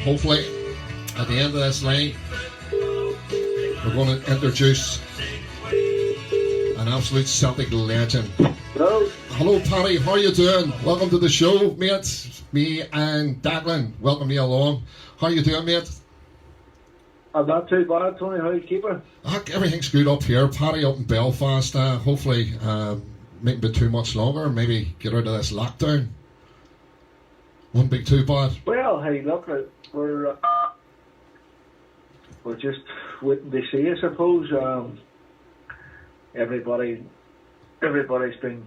hopefully, at the end of this line, we're going to introduce an absolute Celtic legend. Hello. Hello, Paddy. How are you doing? Welcome to the show, mate. Me and Deaglan. Welcome you along. How are you doing, mate? I'm not too bad, Tony. How are you keeping? Everything's good up here. Paddy up in Belfast. Hopefully, mightn't be too much longer. Maybe get out of this lockdown. Wouldn't be too bad. Well, hey, look, we're just waiting to see, I suppose. Everybody's been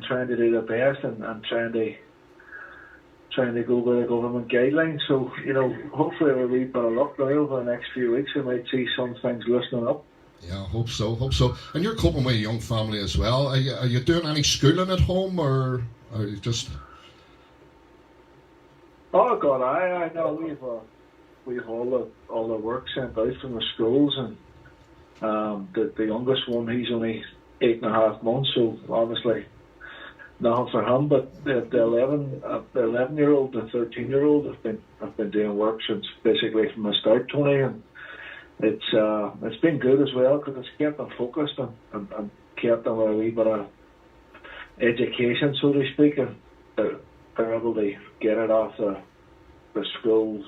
trying to do their best and trying to go by the government guidelines. So, hopefully with a wee bit of luck now over the next few weeks, we might see some things loosening up. Yeah, hope so. And you're coping with a young family as well. Are you doing any schooling at home, or are you just... Oh God, I know we've all the work sent out from the schools, and the youngest one, he's only 8.5 months, so obviously nothing for him. But the 11-year-old, the 13-year-old have been doing work since basically from the start, Tony, and it's been good as well because it's kept them focused and kept them with a wee bit of education, so to speak, and they're able to get it off the school's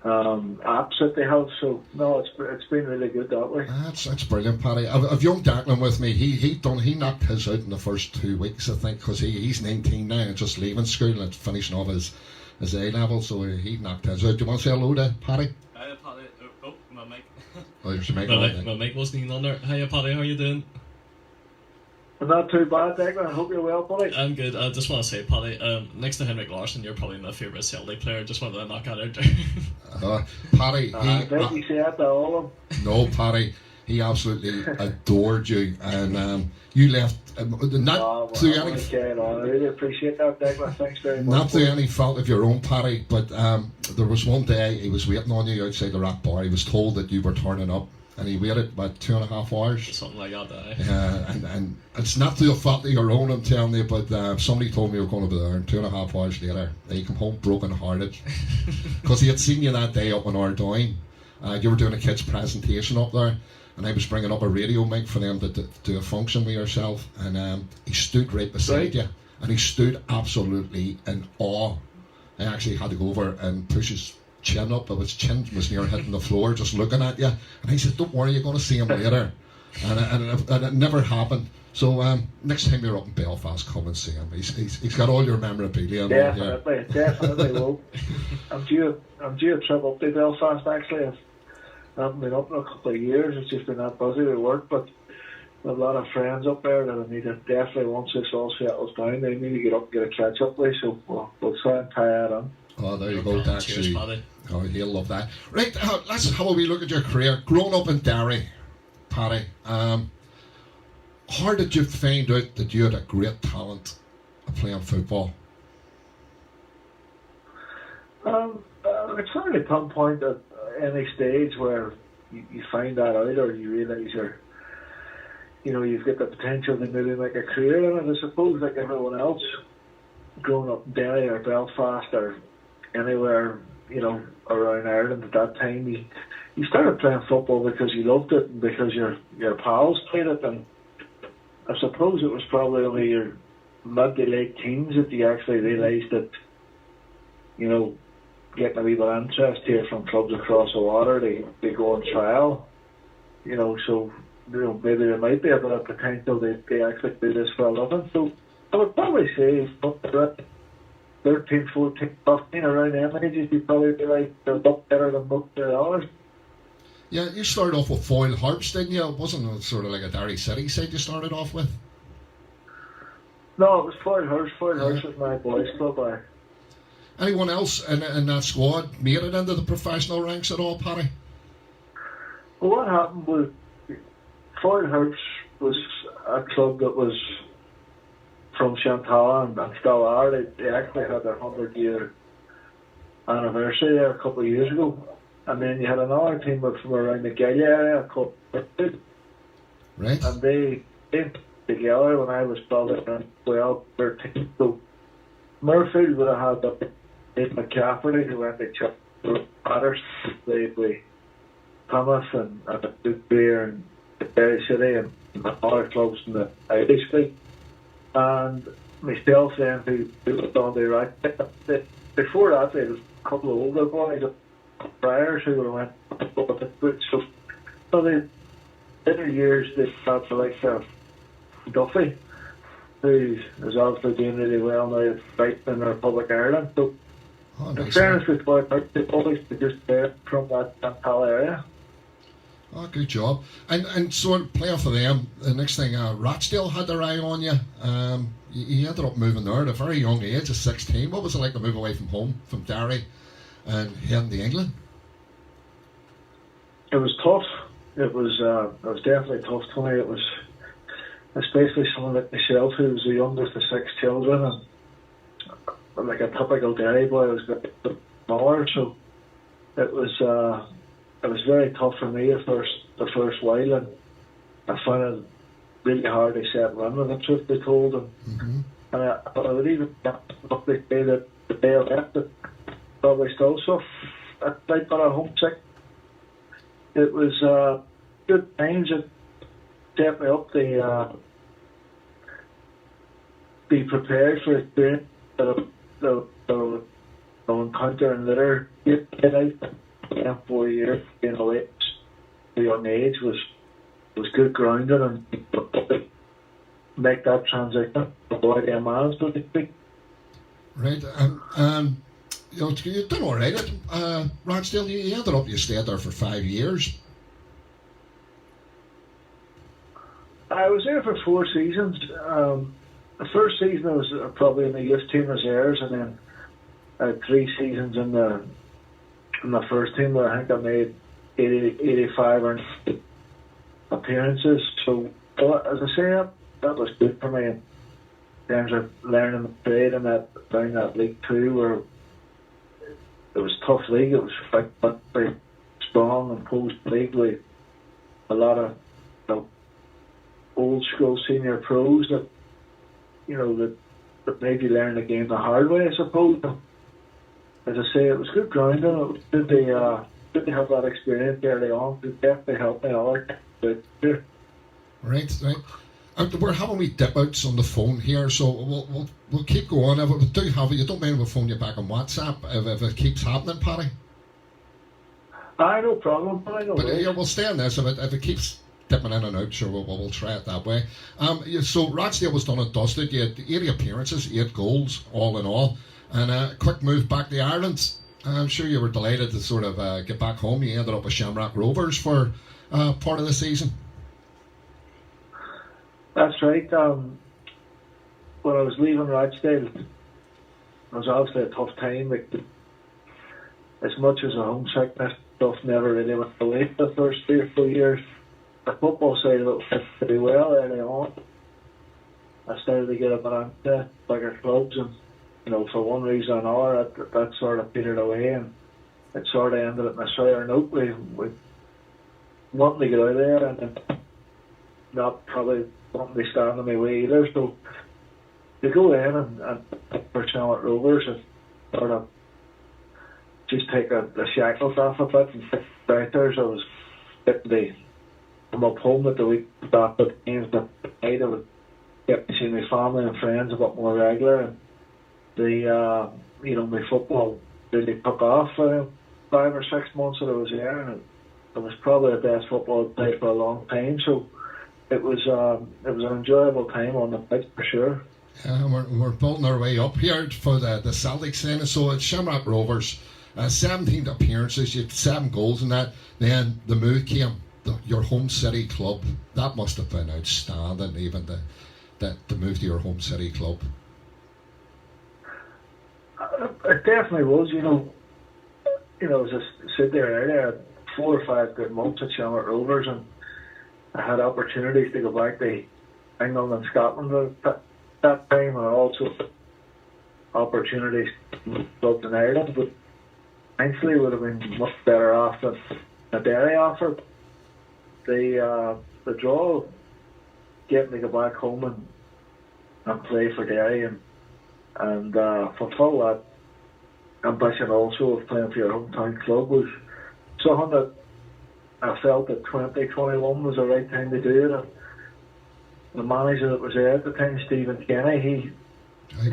apps that they have. So no, it's been really good that way. That's brilliant, Paddy. I've young Deaglan with me. He knocked his out in the first 2 weeks, I think, because he's 19 now and just leaving school and finishing off his A level. So he knocked his out. Do you want to say hello to Paddy? Hiya, Paddy. Oh, my mic. Oh, there's your mic. My mic wasn't even on there. Hiya, Paddy. How you doing? Not too bad, Deaglan. I hope you're well, buddy. I'm good. I just want to say, Paddy, next to Henrik Larsson, you're probably my favourite Celtic player. Just wanted to knock that out there. Paddy, I bet you said that all of them. No, Paddy, he absolutely adored you, and you left not through any. I really appreciate that, Deaglan. Thanks very much. Not through any fault of your own, Paddy, but there was one day he was waiting on you outside the Rat Bar. He was told that you were turning up, and he waited about 2.5 hours. Something like that, and it's not through a fault of your own, I'm telling you, but somebody told me you were going to be there, and 2.5 hours later, he came home broken hearted. Because he had seen you that day up in Ardoyne. You were doing a kid's presentation up there, and I was bringing up a radio mic for them to do a function with yourself, and he stood right beside you, and he stood absolutely in awe. I actually had to go over and push his chin up, but his chin was near hitting the floor just looking at you, and he said, don't worry, you're going to see him later. And it never happened. So next time you're up in Belfast, come and see him. He's got all your memorabilia. Definitely will. I'm due a trip up to Belfast, actually. I haven't been up in a couple of years. It's just been that busy with work, but a lot of friends up there that I need to definitely, once this all settles down, they need to get up and get a catch up with, so we'll try and tie that on. Oh, there you go, Cheers, Paddy. Oh, he'll love that. Right, let's have a wee look at your career. Growing up in Derry, Paddy, how did you find out that you had a great talent at playing football? It's hard to pinpoint at any stage where you find that out, or you realise you've got the potential to maybe make a career in it. I suppose, like everyone else, growing up in Derry or Belfast or anywhere, around Ireland at that time, you started playing football because you loved it and because your pals played it, and I suppose it was probably only your mid to late teens that you actually realised that, getting a wee bit of interest here from clubs across the water, they go on trial, so maybe there might be a bit of potential they actually do this for a living. So I would probably say 13, 14, 15, around them ages, you'd probably be like, they're a lot better than most of the others. Yeah, you started off with Foyle Harps, didn't you? It wasn't sort of like a Derry City side you started off with? No, it was Foyle Harps. Foyle Harps was my boys' club. Anyone else in that squad made it into the professional ranks at all, Paddy? Well, what happened was Foyle Harps was a club that was from Chantal and still are. They actually had their 100-year anniversary there a couple of years ago. And then you had another team from around the Gallia area called Murfield. Right. And they came together when I was probably around 12, 13. So Murfield would have had Dave McCaffrey, who went to Chelsea, Matters played with Plymouth and Dewsbury and Derry City and other clubs in the Irish League. And myself then, who was on the right. Before that, there was a couple of older boys, priors who would have went. So the later years, they had the likes of Duffy, who is obviously doing really well now right in the Republic of Ireland. So, in fairness with what they've always been just there from that Pal area. Oh, good job. And so playing for them, the next thing, Rochdale had their eye on you. You ended up moving there at a very young age of 16. What was it like to move away from home, from Derry, and heading to England? It was tough. It was definitely tough to me. It was, especially someone like myself, who was the youngest of 6 children, and like a typical Derry boy, I was a bit smaller, so it was very tough for me the first while, and I found it really hard to settle in, with the truth be told, and I would even say that the day I left it, probably still so. I got a homesick. It was good times. It set me up to be prepared for experience that I'll encounter in later life. 4 years being away at a young age was good grounding, and make that transition avoid a man, so to speak. Right, you know, you've done all right at Rochdale. You ended up, you stayed there for 5 years. I was there for 4 seasons. The first season I was probably in the youth team reserves, and then I had 3 seasons in the first team where I think I made 85 or 90 appearances. So, as I say, that was good for me in terms of learning the trade and down that League 2, where it was a tough league. It was very strong and close league with a lot of old school senior pros that made you learn the game the hard way, I suppose. As I say, it was good grounding. It was good to have that experience early on. It definitely helped me out. Right. We're having wee dip outs on the phone here, so we'll keep going. If we do have it, you don't mind we'll phone you back on WhatsApp if it keeps happening, Paddy? No problem. We'll stay on this. If it keeps dipping in and out, sure, we'll try it that way. So Rochdale was done and dusted. You had 80 appearances, 8 goals, all in all, and a quick move back to Ireland. I'm sure you were delighted to sort of get back home. You ended up with Shamrock Rovers for part of the season. That's right. When I was leaving Rochdale, it was obviously a tough time. As much as a homesickness stuff never really went away for the first 3 or 4 years. The football side of it went pretty well early on. I started to get a bit into bigger clubs, and for one reason or another, that sort of petered away, and it sort of ended at a sour note with wanting to get out of there, and then not probably wanting to stand in my way either. So to go in and for Shamrock Rovers and sort of just take the shackles off a bit and sit out there, so I was getting to come up home at the week after the games, but I would get to see my family and friends a bit more regular, and my football really took off for 5 or 6 months that I was there, and it was probably the best football I'd played for a long time. So it was an enjoyable time on the pitch for sure. We're building our way up here for the Celtic scene. So it's Shamrock Rovers, 17 appearances, you had 7 goals in that. Then the move came, your home city club. That must have been outstanding, even the move to your home city club. It definitely was. As I said there earlier, I had 4 or 5 good months at Shamrock Rovers, and I had opportunities to go back to England and Scotland at that time, and also opportunities clubs in Ireland, but thankfully would have been much better off than a Derry offer. The draw getting to go back home and play for Derry and fulfil that ambition also of playing for your hometown club was something that I felt that 2021 was the right time to do it. And the manager that was there at the time, Stephen Kenny,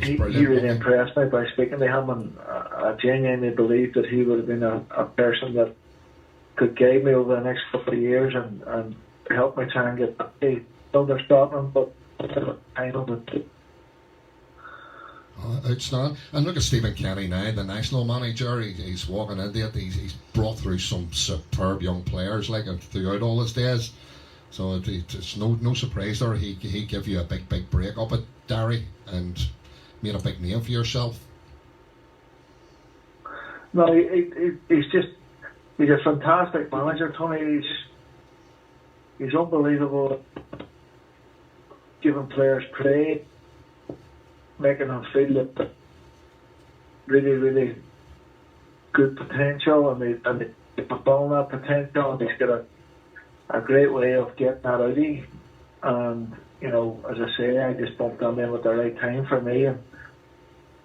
he really impressed me by speaking to him, and I genuinely believed that he would have been a person that could guide me over the next couple of years and help me try and get back to Scotland, but I know that. Outstanding. And look at Stephen Kenny now, the national manager. He's walking into it. He's brought through some superb young players like throughout all his days. So it's no surprise there. He gave you a big break up at Derry and made a big name for yourself. No, he's a fantastic manager, Tony. He's unbelievable, giving players play, making them feel that really good potential, and they fulfill that potential, and he's got a great way of getting that out of you. And as I say, I just bumped him in with the right time for me, and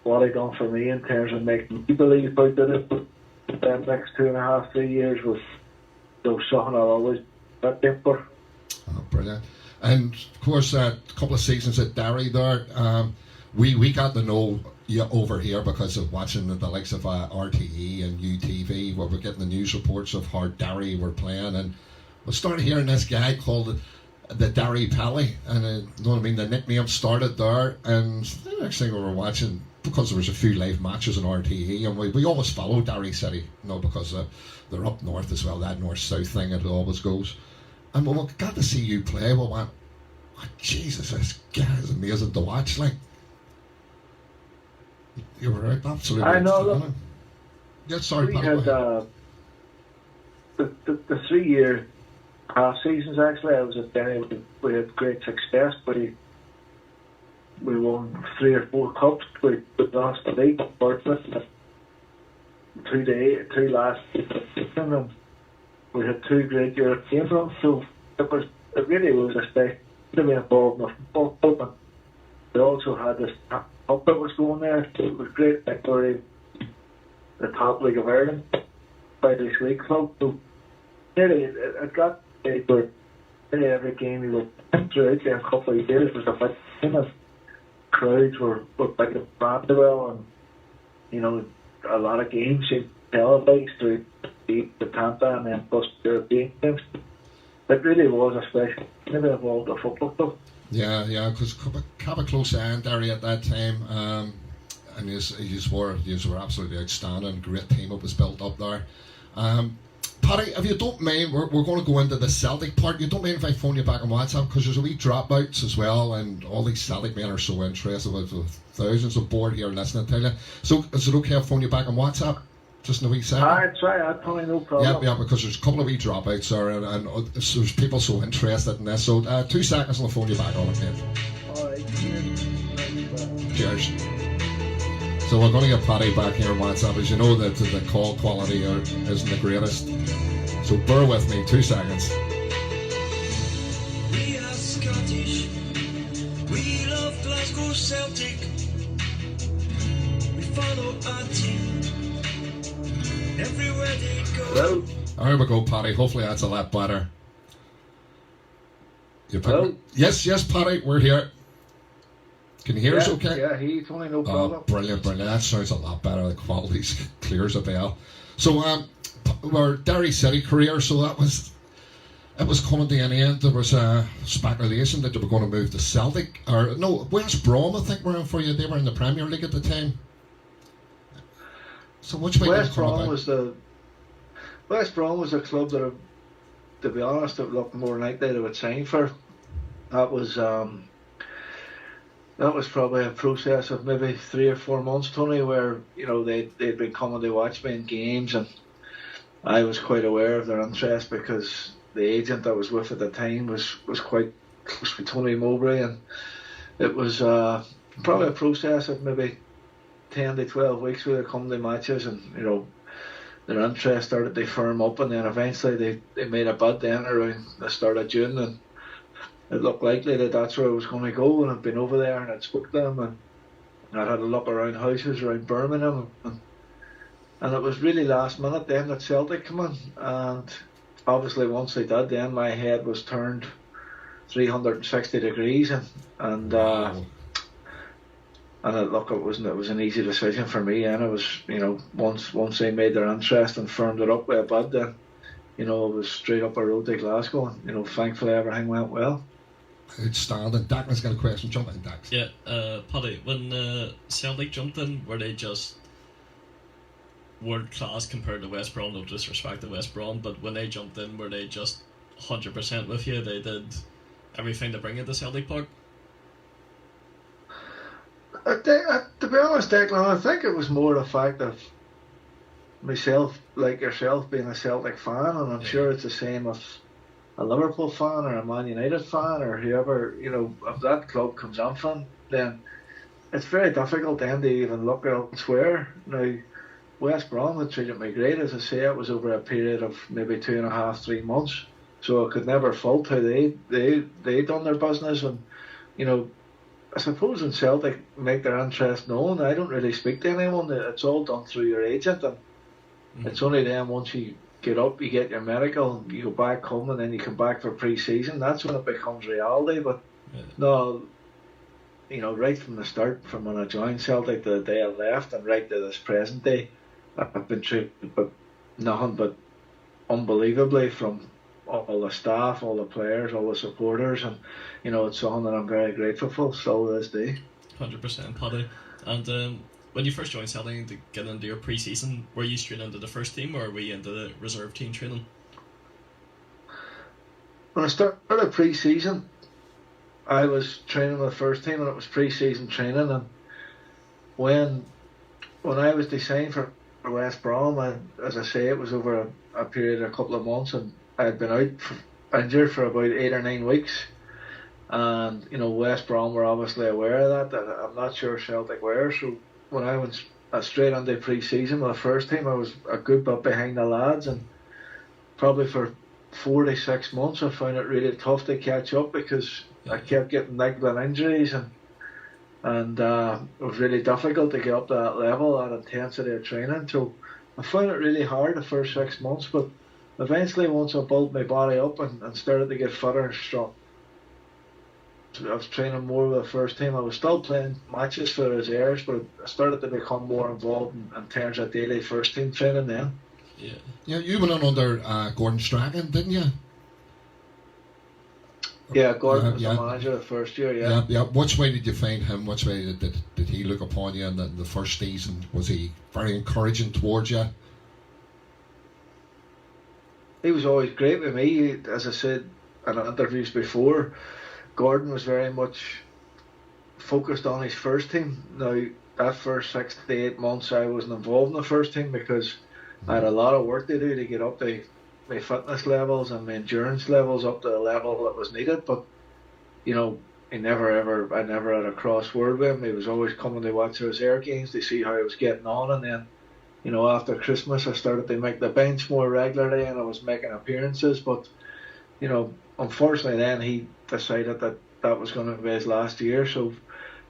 what he done for me in terms of making me believe about it. The next 2.5, 3 years was something I'll always look for. Oh, brilliant. And of course, a couple of seasons at Derry there, we got to know you over here because of watching the likes of RTE and UTV, where we're getting the news reports of how Derry were playing, and we started hearing this guy called the Derry Pally, and you know what I mean, the nickname started there, and the next thing we were watching, because there was a few live matches on RTE, and we always follow Derry City, because they're up north as well, that north-south thing, it always goes. And when we got to see you play, we went, oh, Jesus, this guy is amazing to watch, like. You were right, absolutely. I know. Yeah, sorry, we Paddy, had the 3 year half seasons. Actually, I was at Derry. We had great success. We won 3 or 4 cups. We lost the league, unfortunately. Two last season, and we had 2 great European runs. So it really was a special to be involved in the football club. We also had this cup that was going there. It was great victory, the top league of Ireland by this league club. So really, it got where every game we were throughout there a couple of years was a big game, and crowds were like a Brandywell, and a lot of games you televised through the Tampa and then plus European games. It really was a special maybe involved a football club. Yeah, because have a close eye on Derry at that time, and you were absolutely outstanding. Great team that was built up there. Paddy, if you don't mind, we're going to go into the Celtic part. You don't mind if I phone you back on WhatsApp, because there's a wee dropouts as well, and all these Celtic men are so interested. With thousands of board here listening to you. So is it okay if I phone you back on WhatsApp? Just in a wee second. I'd try. I'd probably no problem. Yeah, because there's a couple of wee dropouts there, and there's people so interested in this. So 2 seconds, and I'll phone you back on it, mate. Alright, cheers. So we're going to get Paddy back here on WhatsApp. As you know, that the call quality isn't the greatest. So bear with me, 2 seconds. We are Scottish. We love Glasgow Celtic. We follow our team. Everywhere they go. Hello? There we go, Paddy. Hopefully that's a lot better. Hello? Yes, Paddy, we're here. Can you hear us okay? Yeah, he's only no problem. Oh, brilliant. That sounds a lot better. The quality clear as a bell. So, our Derry City career, so it was coming to an end. There was a speculation that they were going to move to Celtic, or no, West Brom, I think, were in for you. They were in the Premier League at the time. So which way West Brom was a club that, to be honest, it looked more likely they would sign for. That was probably a process of maybe 3 or 4 months, Tony, where they'd been coming to watch me in games, and I was quite aware of their interest because the agent I was with at the time was quite close with Tony Mowbray, and it was probably a process of maybe 10 to 12 weeks where they come to matches, and their interest started to firm up, and then eventually they made a bid then around the start of June, and it looked likely that that's where I was going to go, and I'd been over there and I'd spoke to them, and I'd had a look around houses around Birmingham, and And it was really last minute then that Celtic come in, and obviously once they did, then my head was turned 360 degrees, and Wow. look, it was an easy decision for me, and it was, once they made their interest and firmed it up with a bid, then it was straight up a road to Glasgow, and thankfully everything went well. Outstanding. Declan's got a question. Jump in, Dex. Yeah, Paddy, when Celtic jumped in, were they just world class compared to West Brom? No disrespect to West Brom, but when they jumped in, were they just 100% with you? They did everything to bring it to Celtic Park? To be honest, Declan, I think it was more the fact of myself, like yourself, being a Celtic fan, and I'm sure it's the same if a Liverpool fan or a Man United fan or whoever, if that club comes in from, then it's very difficult then to even look elsewhere. Now, West Brom had treated me great. As I say, it was over a period of maybe 2.5, 3 months, so I could never fault how they done their business. And I suppose when Celtic make their interest known, I don't really speak to anyone. It's all done through your agent, and it's only then once you get up, you get your medical, and you go back home, and then you come back for pre-season. That's when it becomes reality. But no, right from the start, from when I joined Celtic to the day I left, and right to this present day, I've been treated but nothing but unbelievably from all the staff, all the players, all the supporters, and it's something that I'm very grateful for still to this day. 100%, Paddy. And when you first joined Celtic to get into your pre-season, were you straight into the first team, or were you into the reserve team training? When I started pre-season, I was training with the first team, and it was pre-season training. And when I was designed for West Brom, as I say, it was over a period of a couple of months, and I had been out injured for about 8 or 9 weeks. And West Brom were obviously aware of that. I'm not sure Celtic were. So when I went straight into pre-season with the first team, I was a good bit behind the lads, and probably for 4 to 6 months I found it really tough to catch up, because I kept getting niggling injuries, and it was really difficult to get up to that level, that intensity of training. So I found it really hard the first 6 months, but eventually once I built my body up and started to get fitter and strong, I was training more with the first team. I was still playing matches for the reserves, but I started to become more involved in terms of daily first team training then. Yeah, you went on under Gordon Strachan, didn't you? Yeah, Gordon was the manager the first year, Yeah. Which way did you find him? Which way did he look upon you in the first season? Was he very encouraging towards you? He was always great with me. As I said in interviews before, Gordon was very much focused on his first team. Now, that first 6 to 8 months I wasn't involved in the first team, because I had a lot of work to do to get up to my fitness levels and my endurance levels up to the level that was needed. But I never had a cross word with him. He was always coming to watch those air games to see how I was getting on, and then after Christmas I started to make the bench more regularly, and I was making appearances. But unfortunately then he decided that was going to be his last year, so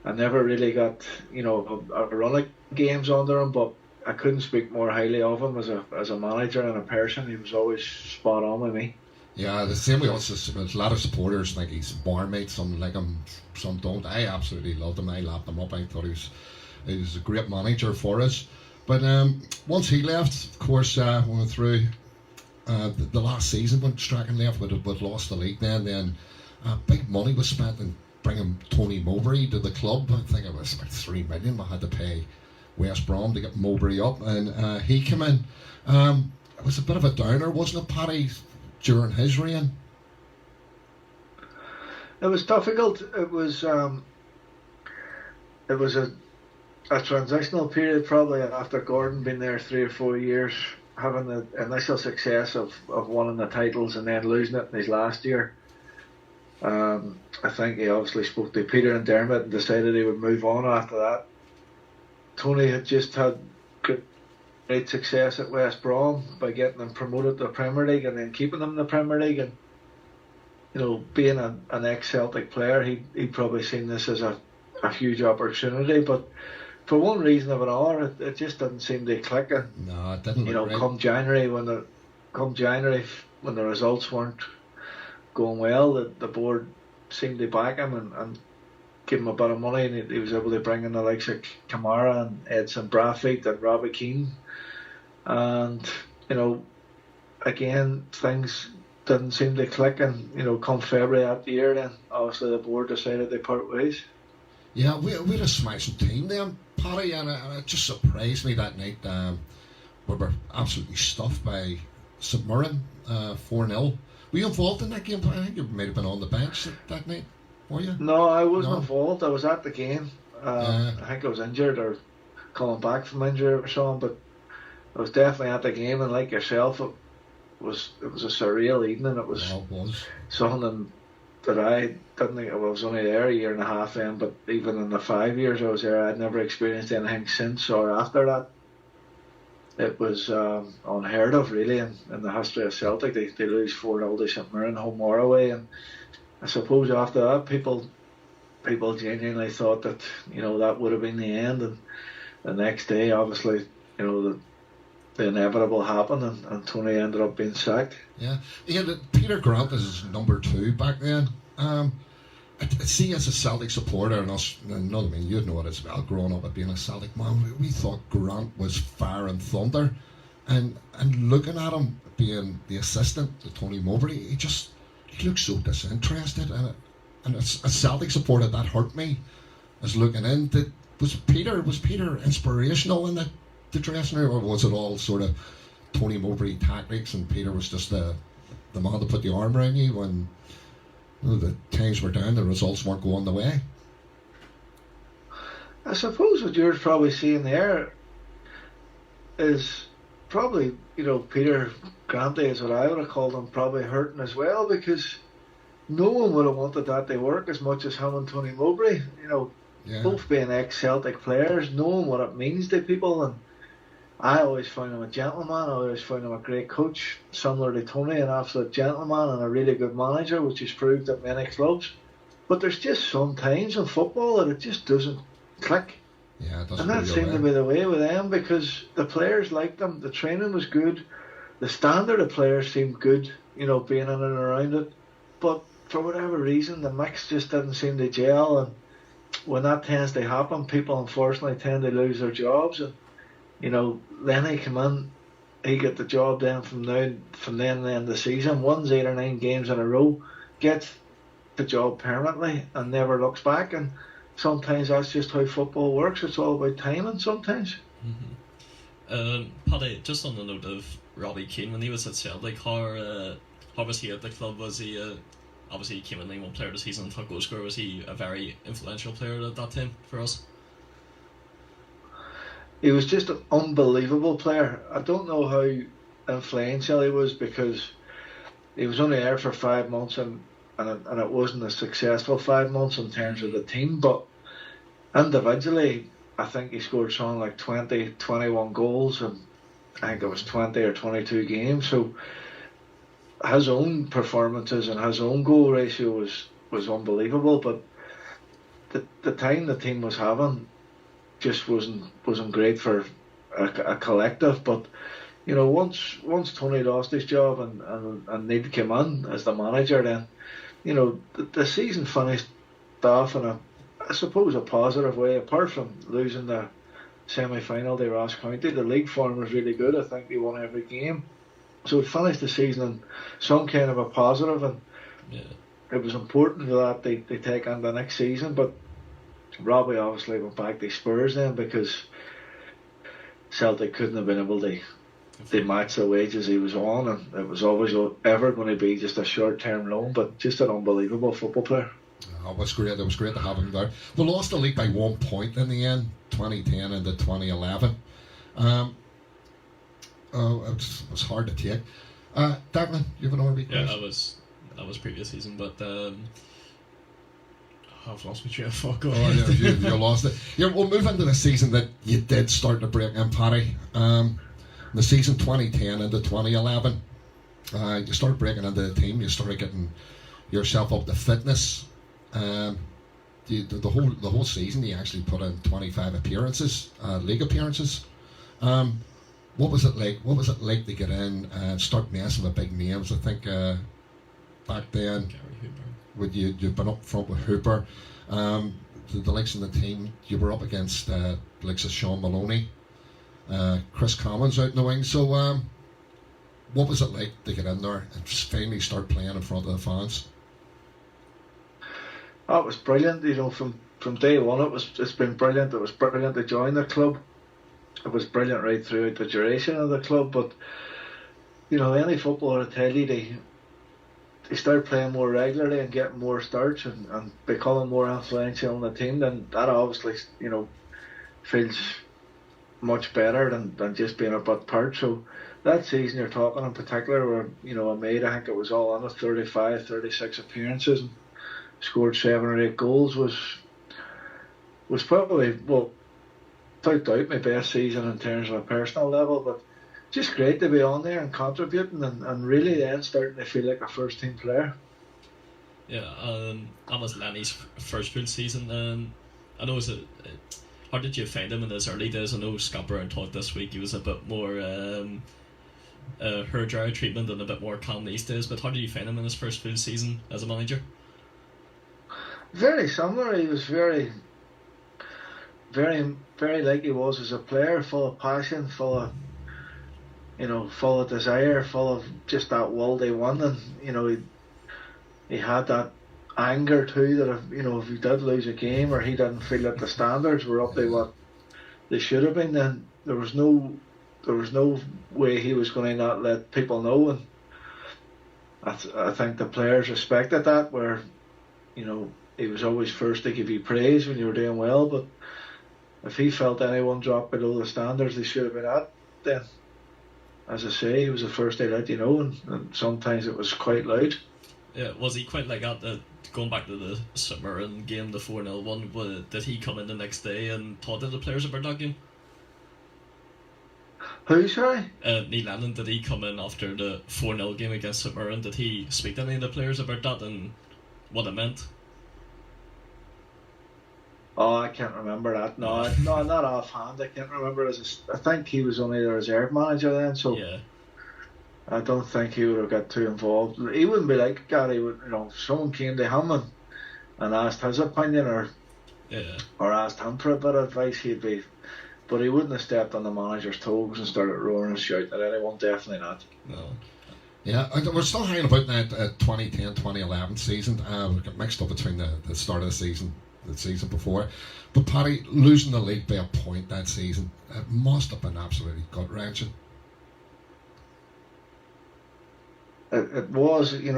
I never really got a run of games under him. But I couldn't speak more highly of him as a manager and a person. He was always spot on with me. Yeah, the same way also. There's a lot of supporters like his barmate. Some like him, some don't. I absolutely loved him. I lapped him up. I thought he was a great manager for us. But once he left, of course, we went through the last season when Strachan left, but lost the league. Then big money was spent in bringing Tony Mowbray to the club. I think it was about 3 million we had to pay West Brom to get Mowbray up, and he came in. It was a bit of a downer, wasn't it, Paddy, during his reign? It was difficult. It was a transitional period, probably after Gordon been there 3 or 4 years, having the initial success of winning the titles and then losing it in his last year. I think he obviously spoke to Peter and Dermot and decided he would move on after that. Tony had just had great success at West Brom by getting them promoted to the Premier League and then keeping them in the Premier League. And being an ex-Celtic player, he probably seen this as a huge opportunity. But for one reason or another, it just didn't seem to click. And No, it didn't you know, look right. come January when the results weren't going well, the board seemed to back him and give him a bit of money, and he was able to bring in the likes of Kamara and Edson Bradford and Robbie Keane. And you know, again, things didn't seem to click, and you know, come February that year, then obviously the board decided they part ways. Yeah, we had a smashing team then, Paddy, and it just surprised me that night. We were absolutely stuffed by St Mirren, 4-0. Were you involved in that game? I think you might have been on the bench that night, were you? No, I wasn't No. involved. I was at the game. I think I was injured or coming back from injury or something, but I was definitely at the game. And like yourself, it was a surreal evening. It was Yeah, it was. something that I didn't think. I was only there a year and a half in, but even in the 5 years I was there, I'd never experienced anything since or after that. It was unheard of, really, in the history of Celtic. They lose 4-0 to St Mirren home or away, and I suppose after that, people genuinely thought that, you know, that would have been the end. And the next day, obviously, you know, the inevitable happened, and Tony ended up being sacked. Yeah, Peter Grant is number 2 back then. See, as a Celtic supporter, and us, and I mean, you'd know it as well, growing up at being a Celtic man, we thought Grant was fire and thunder, and looking at him being the assistant to Tony Mowbray, he looked so disinterested, and as a Celtic supporter, that hurt me. As looking in, was Peter inspirational in the dressing room, or was it all sort of Tony Mowbray tactics, and Peter was just the man to put the arm around you when, you know, the times were down, the results weren't going the way? I suppose what you're probably seeing there is probably, you know, Peter Granty is what I would have called him, probably hurting as well, because no one would have wanted that to work as much as him and Tony Mowbray. You know, Yeah. both being ex-Celtic players, knowing what it means to people. And I always found him a gentleman. I always found him a great coach, similar to Tony, an absolute gentleman and a really good manager, which he's proved at many clubs. But there's just some times in football that it just doesn't click. Yeah, it doesn't And that go your seemed way. to be the way with them, because the players liked them, the training was good, the standard of players seemed good, you know, being in and around it. But for whatever reason, the mix just didn't seem to gel. And when that tends to happen, people unfortunately tend to lose their jobs. And you know, then he come in, he get the job then from then to the end of the season, wins 8 or 9 games in a row, gets the job permanently and never looks back. And sometimes that's just how football works. It's all about timing sometimes. Paddy, just on the note of Robbie Keane, when he was at Celtic, how was he at the club? Was he obviously he came in and won player of the season and top goal scorer? Was he a very influential player at that time for us? He was just an unbelievable player. I don't know how influential he was, because he was only there for 5 months, and it wasn't a successful 5 months in terms of the team. But individually, I think he scored something like 20, 21 goals, and I think it was 20 or 22 games. So his own performances and his own goal ratio was unbelievable. But the time the team was having just wasn't great for a collective. But you know, once Tony lost his job and Need came in as the manager, then you know the season finished off in I suppose a positive way. Apart from losing the semi-final to Ross County, the league form was really good. I think they won every game, so it finished the season in some kind of a positive, and Yeah. it was important for that they take on the next season. But Robbie obviously went back to Spurs then, because Celtic couldn't have been able to match the wages he was on, and it was always ever going to be just a short-term loan, but just an unbelievable football player. Oh, it was great. It was great to have him there. We lost the league by 1 point in the end, 2010 into 2011. It was hard to take. Deaglan, you have an RB Yeah, question? that was previous season, but I've lost my train of thought. Go Oh, ahead. yeah, you lost it. Yeah, we'll move into the season that you did start to break in, Paddy. The season 2010 into 2011. You started breaking into the team. You started getting yourself up to fitness. the whole season he actually put in 25 appearances, league appearances. What was it like? What was it like to get in and start messing with big names? I think back then, would you've been up front with Hooper, the likes of the team. You were up against the likes of Sean Maloney, Chris Commons out in the wing. So, what was it like to get in there and finally start playing in front of the fans? Oh, it was brilliant. From day one, it's been brilliant. It was brilliant to join the club. It was brilliant right throughout the duration of the club. But any footballer will tell you they start playing more regularly and getting more starts and becoming more influential in the team. Then that obviously feels much better than just being a butt part. So that season you're talking in particular, where I made, I think it was all under 35, 36 appearances and scored 7 or 8 goals, was probably, well, without doubt, my best season in terms of a personal level. But just great to be on there and contributing and really then starting to feel like a first team player. Yeah, that was Lenny's first full season. I know how did you find him in his early days? I know Scott Byrne talked this week, he was a bit more hair dryer treatment and a bit more calm these days, but how did you find him in his first full season as a manager? Very similar. He was very, very, very like he was as a player, full of passion, full of desire, full of just that will to win. And he had that anger too, that if he did lose a game or he didn't feel that the standards were up to what they should have been, then there was no way he was going to not let people know. And I think the players respected that, where he was always first to give you praise when you were doing well, but if he felt anyone dropped below the standards they should have been at, then, as I say, he was the first to let you know, and sometimes it was quite loud. Yeah, was he quite like that? Going back to the St Mirren game, the 4-0 one, did he come in the next day and talk to the players about that game? Who, sorry? Neil Lennon, did he come in after the 4-0 game against St Mirren? Did he speak to any of the players about that and what it meant? Oh, I can't remember that. No, not offhand. I can't remember. I think he was only the reserve manager then, so yeah. I don't think he would have got too involved. He wouldn't be like Gary. If someone came to him and asked his opinion or asked him for a bit of advice, he'd be. But he wouldn't have stepped on the manager's toes and started roaring and shouting at anyone. Definitely not. No. Yeah, we're still hanging about that 2010-2011 season. We got mixed up between the start of the season before. But Paddy, losing the league by a point that season, it must have been absolutely gut-wrenching. It was, it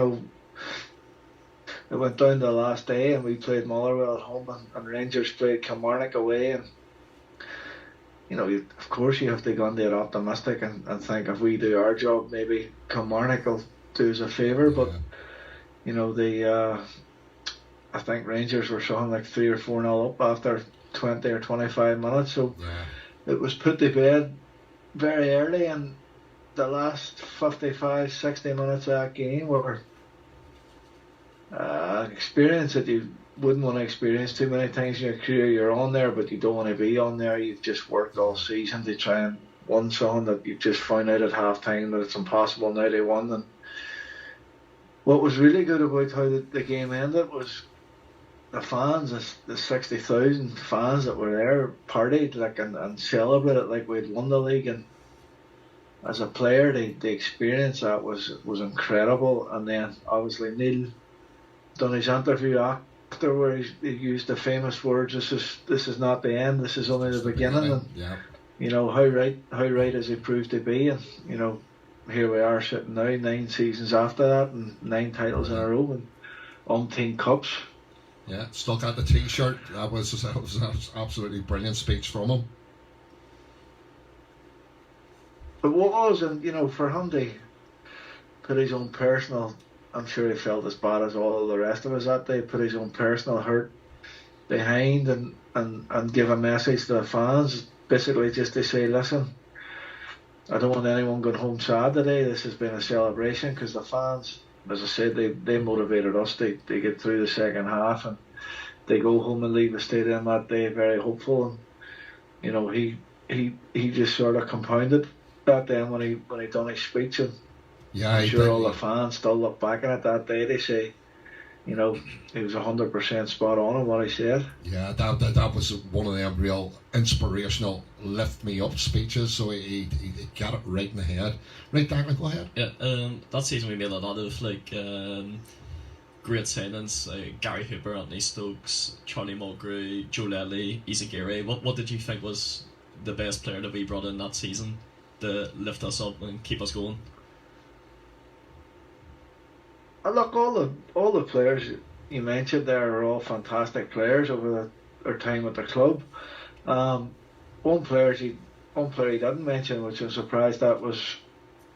went down to the last day and we played Motherwell at home and Rangers played Kilmarnock away, and of course you have to go into it optimistic and think if we do our job, maybe Kilmarnock will do us a favour. But I think Rangers were something like 3 or 4-0 up after 20 or 25 minutes, so it was put to bed very early, and the last 55, 60 minutes of that game were an experience that you wouldn't want to experience too many times in your career. You're on there, but you don't want to be on there. You've just worked all season to try and win something that you've just found out at half time that it's impossible now to win. And what was really good about how the game ended was the fans, the 60,000 fans that were there, partied and celebrated like we'd won the league. And as a player, the experience that was incredible. And then obviously Neil done his interview after where he used the famous words, "This is not the end. This is only the beginning." And how right has he proved to be? And here we are sitting now, 9 seasons after that, and 9 titles in a row, and umpteen cups. Yeah, still got the T-shirt. That was an absolutely brilliant speech from him. It was, and for him to put his own personal, I'm sure he felt as bad as all the rest of us that day, put his own personal hurt behind and give a message to the fans, basically just to say, listen, I don't want anyone going home sad today. This has been a celebration, because the fans, as I said, they motivated us to get through the second half, and they go home and leave the stadium that day very hopeful. And you know, he just sort of compounded that then when he done his speech, and Yeah, I'm he sure did. all the fans still look back at it that day. They say, you know, he was 100% spot on in what he said. Yeah, that was one of them real inspirational lift me up speeches. So he got it right in the head. Right, Declan, go ahead. Yeah, that season we made a lot of great signings, Gary Hooper, Anthony Stokes, Charlie Mulgrew, Joe Ledley, Izagiri. What did you think was the best player that we brought in that season to lift us up and keep us going? Look, all the players you mentioned there are all fantastic players over their time at the club. One player he didn't mention, which I'm surprised at, was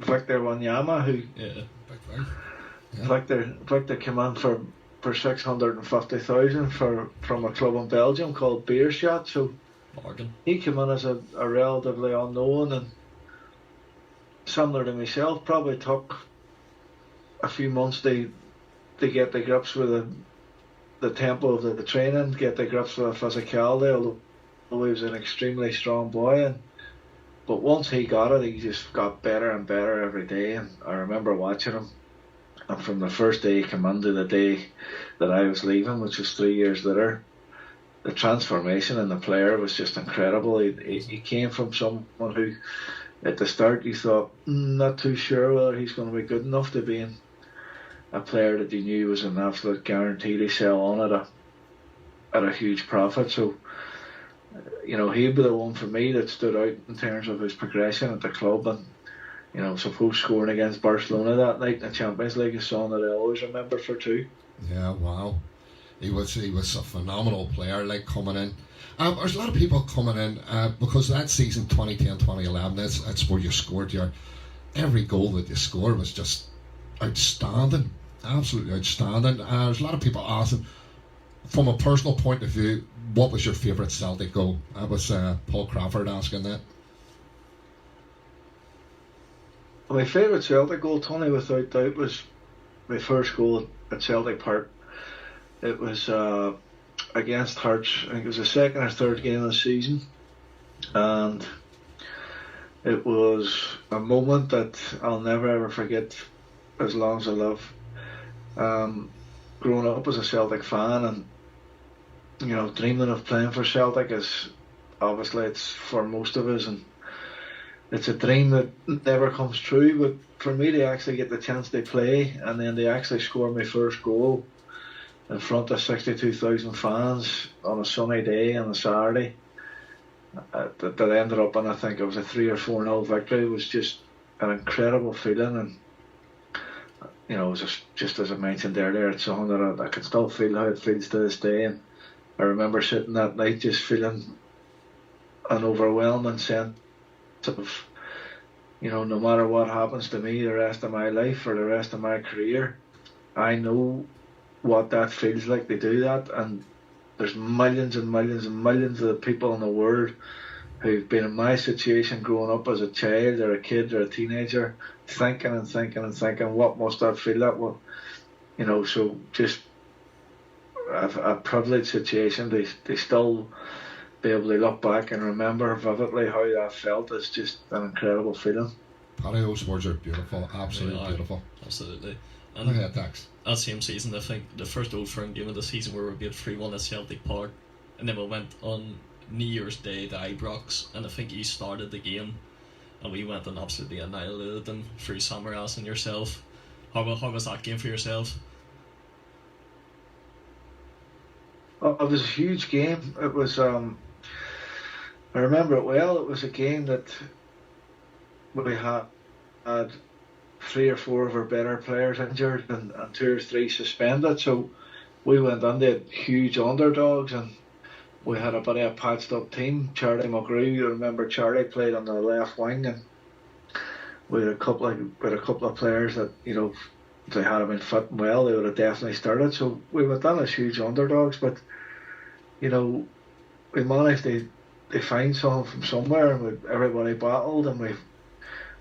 Victor Wanyama, who Yeah. Big thing. Yeah. Victor came in for 650,000 from a club in Belgium called Beerschot. So Morgan. he came in as a relatively unknown, and similar to myself, probably took a few months to get the grips with the tempo of the training, get the grips with the physicality, although he was an extremely strong boy. But once he got it, he just got better and better every day. And I remember watching him, and from the first day he came in to the day that I was leaving, which was 3 years later, the transformation in the player was just incredible. He came from someone who, at the start, you thought, not too sure whether he's going to be good enough to be a player that you knew was an absolute guarantee to sell on at a huge profit. So, you know, he'd be the one for me that stood out in terms of his progression at the club. And, you know, suppose scoring against Barcelona that night in the Champions League is something that I always remember for too. Yeah, wow. He was a phenomenal player, like, coming in. There's a lot of people coming in because that season 2010-2011, that's where you scored every goal that you scored was just outstanding, absolutely outstanding. There's a lot of people asking, from a personal point of view, what was your favourite Celtic goal? That was Paul Crawford asking that. My favourite Celtic goal, Tony, without doubt, was my first goal at Celtic Park. It was against Hearts. I think it was the second or third game of the season, and it was a moment that I'll never ever forget as long as I live. Growing up as a Celtic fan, and you know, dreaming of playing for Celtic is obviously it's for most of us, and it's a dream that never comes true. But for me to actually get the chance to play, and then to actually score my first goal in front of 62,000 fans on a sunny day on a Saturday, that ended up in, I think it was a 3 or 4-0 victory, was just an incredible feeling. And you know, it was just as I mentioned earlier, it's something that I can still feel how it feels to this day. And I remember sitting that night just feeling an overwhelming sense of, you know, no matter what happens to me the rest of my life or the rest of my career, I know what that feels like to do that. And there's millions and millions and millions of people in the world who've been in my situation growing up as a child or a kid or a teenager, thinking and thinking and thinking, what must that feel like? Well, you know, so just a privileged situation to still be able to look back and remember vividly how that felt is just an incredible feeling. Paddy, those words are beautiful, absolutely beautiful. Absolutely. Go And ahead, Dax. that same season, I think the first Old Firm game of the season where we beat 3-1 at Celtic Park, and then we went on New Year's Day to Ibrox, and I think you started the game, and we went and absolutely annihilated them through Samaras and yourself. How was that game for yourself? It was a huge game. It was, I remember it well. It was a game that we had 3 or 4 of our better players injured and 2 or 3 suspended. So we went into huge underdogs, and we had a bit of a patched up team. Charlie McCrory, you remember Charlie played on the left wing, and we had a couple of players that, you know, if they had been fit and well, they would have definitely started. So we went in as huge underdogs, but you know, we managed to find something from somewhere, and everybody battled, and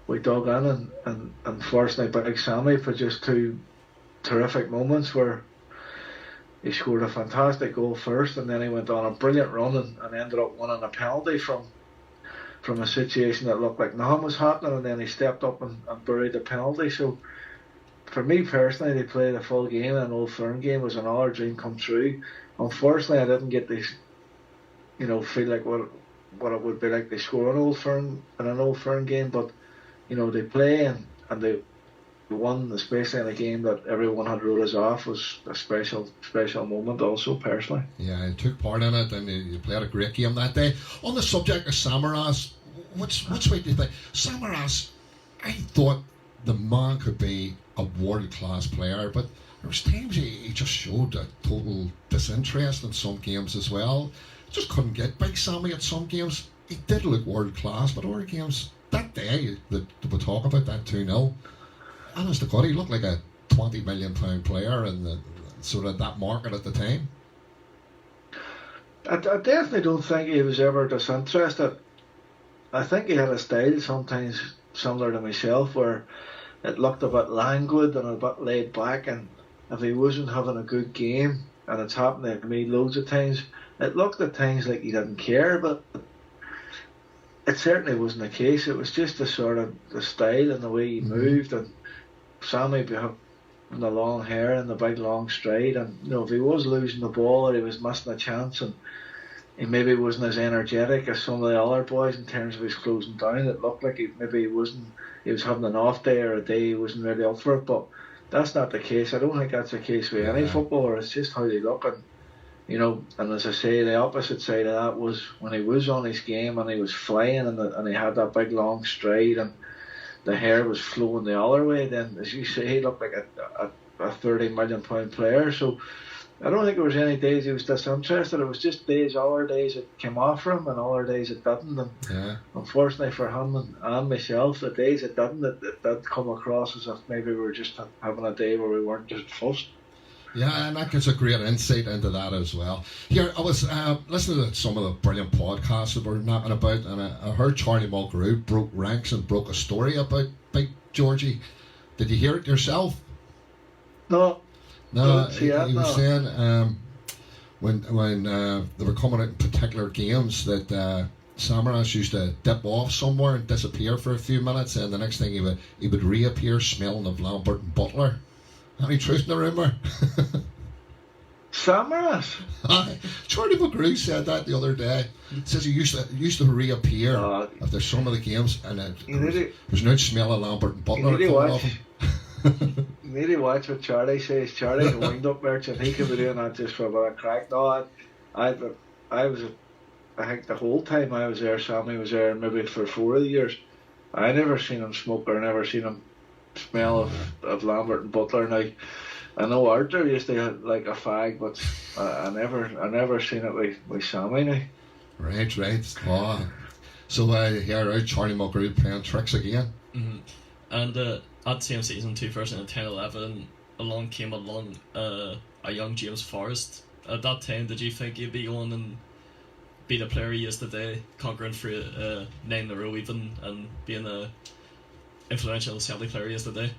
we dug in, and fortunately Big Sammy produced 2 terrific moments where, he scored a fantastic goal first, and then he went on a brilliant run and ended up winning a penalty from a situation that looked like nothing was happening, and then he stepped up and buried the penalty. So for me personally, to play the full game in an Old Firm game was another dream come true. Unfortunately, I didn't get to, feel like what it would be like to score an Old Firm game, but they play and they won, especially in a game that everyone had wrote us off, was a special moment also personally. Yeah, you took part in it and you played a great game that day. On the subject of Samaras, which way do you think? Samaras, I thought the man could be a world-class player, but there was times he just showed a total disinterest in some games as well. Just couldn't get Big Sammy at some games. He did look world-class, but other games, that day that we talk about, that 2-0, honest to God, he looked like a £20 million player in the sort of that market at the time. I definitely don't think he was ever disinterested. I think he had a style sometimes similar to myself, where it looked a bit languid and a bit laid back, and if he wasn't having a good game, and it's happened to me loads of times, it looked at times like he didn't care, but it certainly wasn't the case. It was just the sort of the style and the way he moved, and Sammy having the long hair and the big long stride, and if he was losing the ball or he was missing a chance and he maybe wasn't as energetic as some of the other boys in terms of his closing down, it looked like he was having an off day or a day he wasn't really up for it, but that's not the case. I don't think that's the case with any footballer. It's just how they look, and as I say, the opposite side of that was when he was on his game and he was flying and he had that big long stride and the hair was flowing the other way, then as you say, he looked like a £30 million player. So I don't think there was any days he was disinterested. It was just other days it came off for him and other days it didn't. And unfortunately for him and myself, the days it didn't, it did come across as if maybe we were just having a day where we weren't just fussed. Yeah, and that gives a great insight into that as well. Here, I was listening to some of the brilliant podcasts that we're knocking about, and I heard Charlie Mulgrew broke ranks and broke a story about Big Georgie. Did you hear it yourself? No. No, he was saying when they were coming out in particular games that Samaras used to dip off somewhere and disappear for a few minutes, and the next thing he would reappear smelling of Lambert and Butler. Any truth in the rumour? Samaras? Charlie McCourt said that the other day. He says he used to reappear after some of the games, and there's no smell of Lambert and Butler coming off him. You need to watch what Charlie says. Charlie's a wind-up merchant. He could be doing that just for a bit of crack. No, I think the whole time I was there, Sammy was there maybe for 4 years. I never seen him smoke or never seen him smell of Lambert and Butler. Now, I know Arthur used to have like a fag, but I never seen it with Sammy now. Right. Oh. So here Charlie Mulgrew playing tricks again. Mm-hmm. And that same season, 2010-11, along came a young James Forrest. At that time, did you think he'd be going and be the player he is today, conquering for 9 in a row even, and being a influential Celtic player he is today?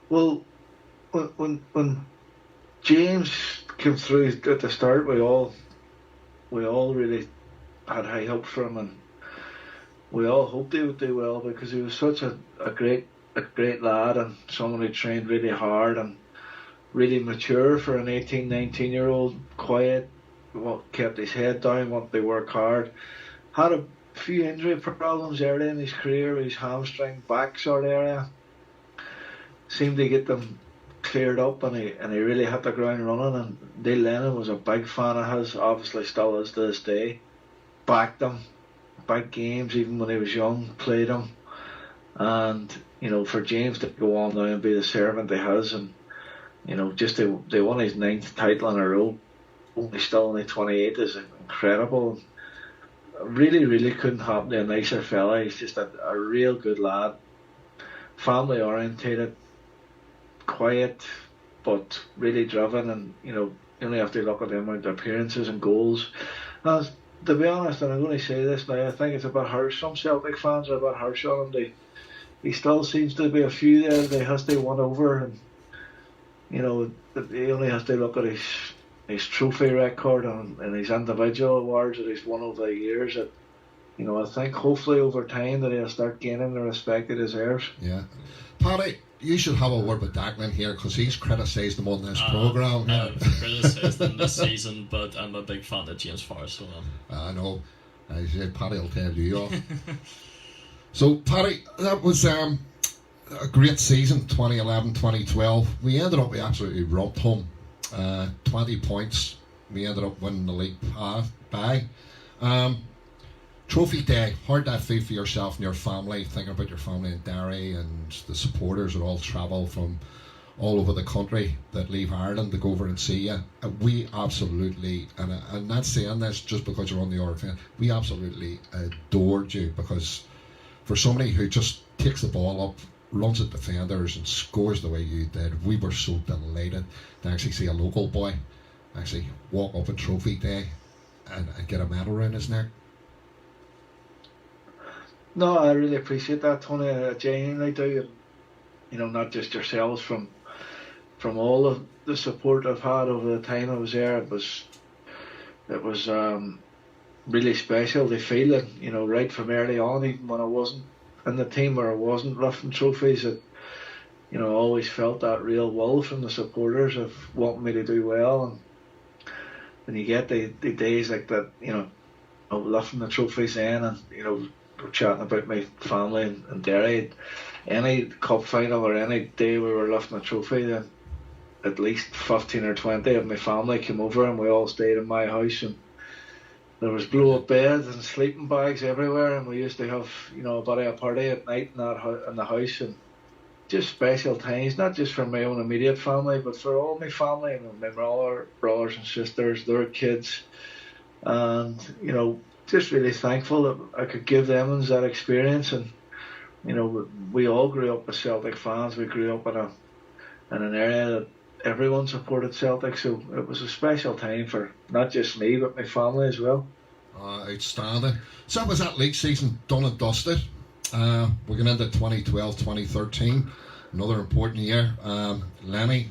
Well, when James came through at the start, we all really had high hopes for him, and we all hoped he would do well because he was such a great lad and someone who trained really hard and really mature for an 18, 19-year-old, quiet, kept his head down, wanted to work hard. Had a few injury problems early in his career with his hamstring, back sort of area. Seemed to get them cleared up, and he really hit the ground running. And Neil Lennon was a big fan of his, obviously still is to this day. Backed him, big games even when he was young, played him. And for James to go on now and be the servant he has, and just they won his 9th title in a row, still only 28, is incredible. Really, really couldn't happen to a nicer fella. He's just a real good lad, family orientated, quiet, but really driven. And you only have to look at the amount of appearances and goals. And to be honest, and I'm going to say this now, I think it's a bit harsh. Some Celtic fans are a bit harsh on him. He still seems to be a few there that he has to win over, and he only has to look at his trophy record and his individual awards that he's won over the years. That, you know, I think hopefully over time that he'll start gaining the respect he deserves. Yeah. Paddy, you should have a word with Deaglan here because he's criticised him on this programme. I've criticised him this season, but I'm a big fan of James Forrest. So I know. I said Paddy will tell you off. So, Paddy, that was a great season, 2011-2012. We ended up, we absolutely romped home. 20 points. We ended up winning the league by. Trophy day, how'd that feel for yourself and your family, thinking about your family in Derry and the supporters that all travel from all over the country that leave Ireland to go over and see you? We absolutely, and I'm not saying this just because you're on the RFN, we absolutely adored you, because for somebody who just takes the ball up, runs at defenders and scores the way you did, we were so delighted to actually see a local boy actually walk up on trophy day and get a medal around his neck. No, I really appreciate that, Tony. I genuinely do. And, you know, not just yourselves, from all of the support I've had over the time I was there. It was really special to feel it, you know, right from early on, even when I wasn't in the team or I wasn't lifting trophies. That, you know, I always felt that real will from the supporters of wanting me to do well. And when you get the days like that, you know, lifting the trophies then, and, you know, chatting about my family in Derry, any cup final or any day we were lifting a trophy, then at least 15 or 20 of my family came over and we all stayed in my house, and there was blow up beds and sleeping bags everywhere, and we used to have, you know, a party at night in the house, and just special times, not just for my own immediate family but for all my family, and my brothers and sisters, their kids, and, you know, just really thankful that I could give them that experience. And, you know, we all grew up as Celtic fans. We grew up in an area that everyone supported Celtic, so it was a special time for not just me but my family as well. Outstanding. So that was that league season done and dusted. We're going into 2012-2013, another important year. Lenny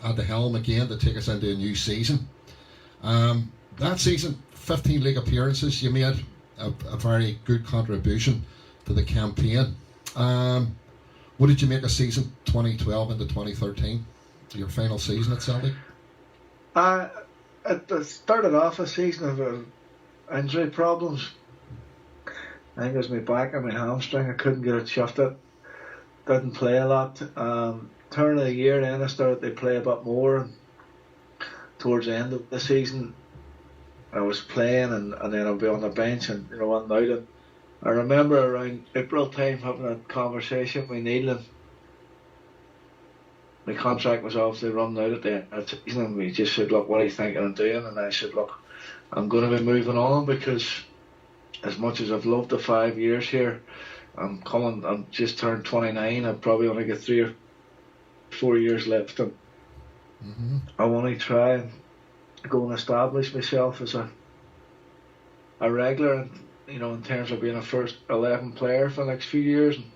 at the helm again to take us into a new season. That season, 15 league appearances. You made a very good contribution to the campaign. What did you make of season 2012 into 2013? Your final season at Celtic? It started off a season of injury problems. I think it was my back and my hamstring. I couldn't get it shifted. Didn't play a lot. Turn of the year then I started to play a bit more. And towards the end of the season I was playing, and then I'd be on the bench, and, you know, one night, and I remember around April time having a conversation with Neil, and my contract was obviously running out at the end of the season, and we just said, look, what are you thinking of doing? And I said, look, I'm going to be moving on, because as much as I've loved the 5 years here, I'm just turned 29, I've probably only got 3 or 4 years left, and I want to try and go and establish myself as a regular, you know, in terms of being a first 11 player for the next few years. And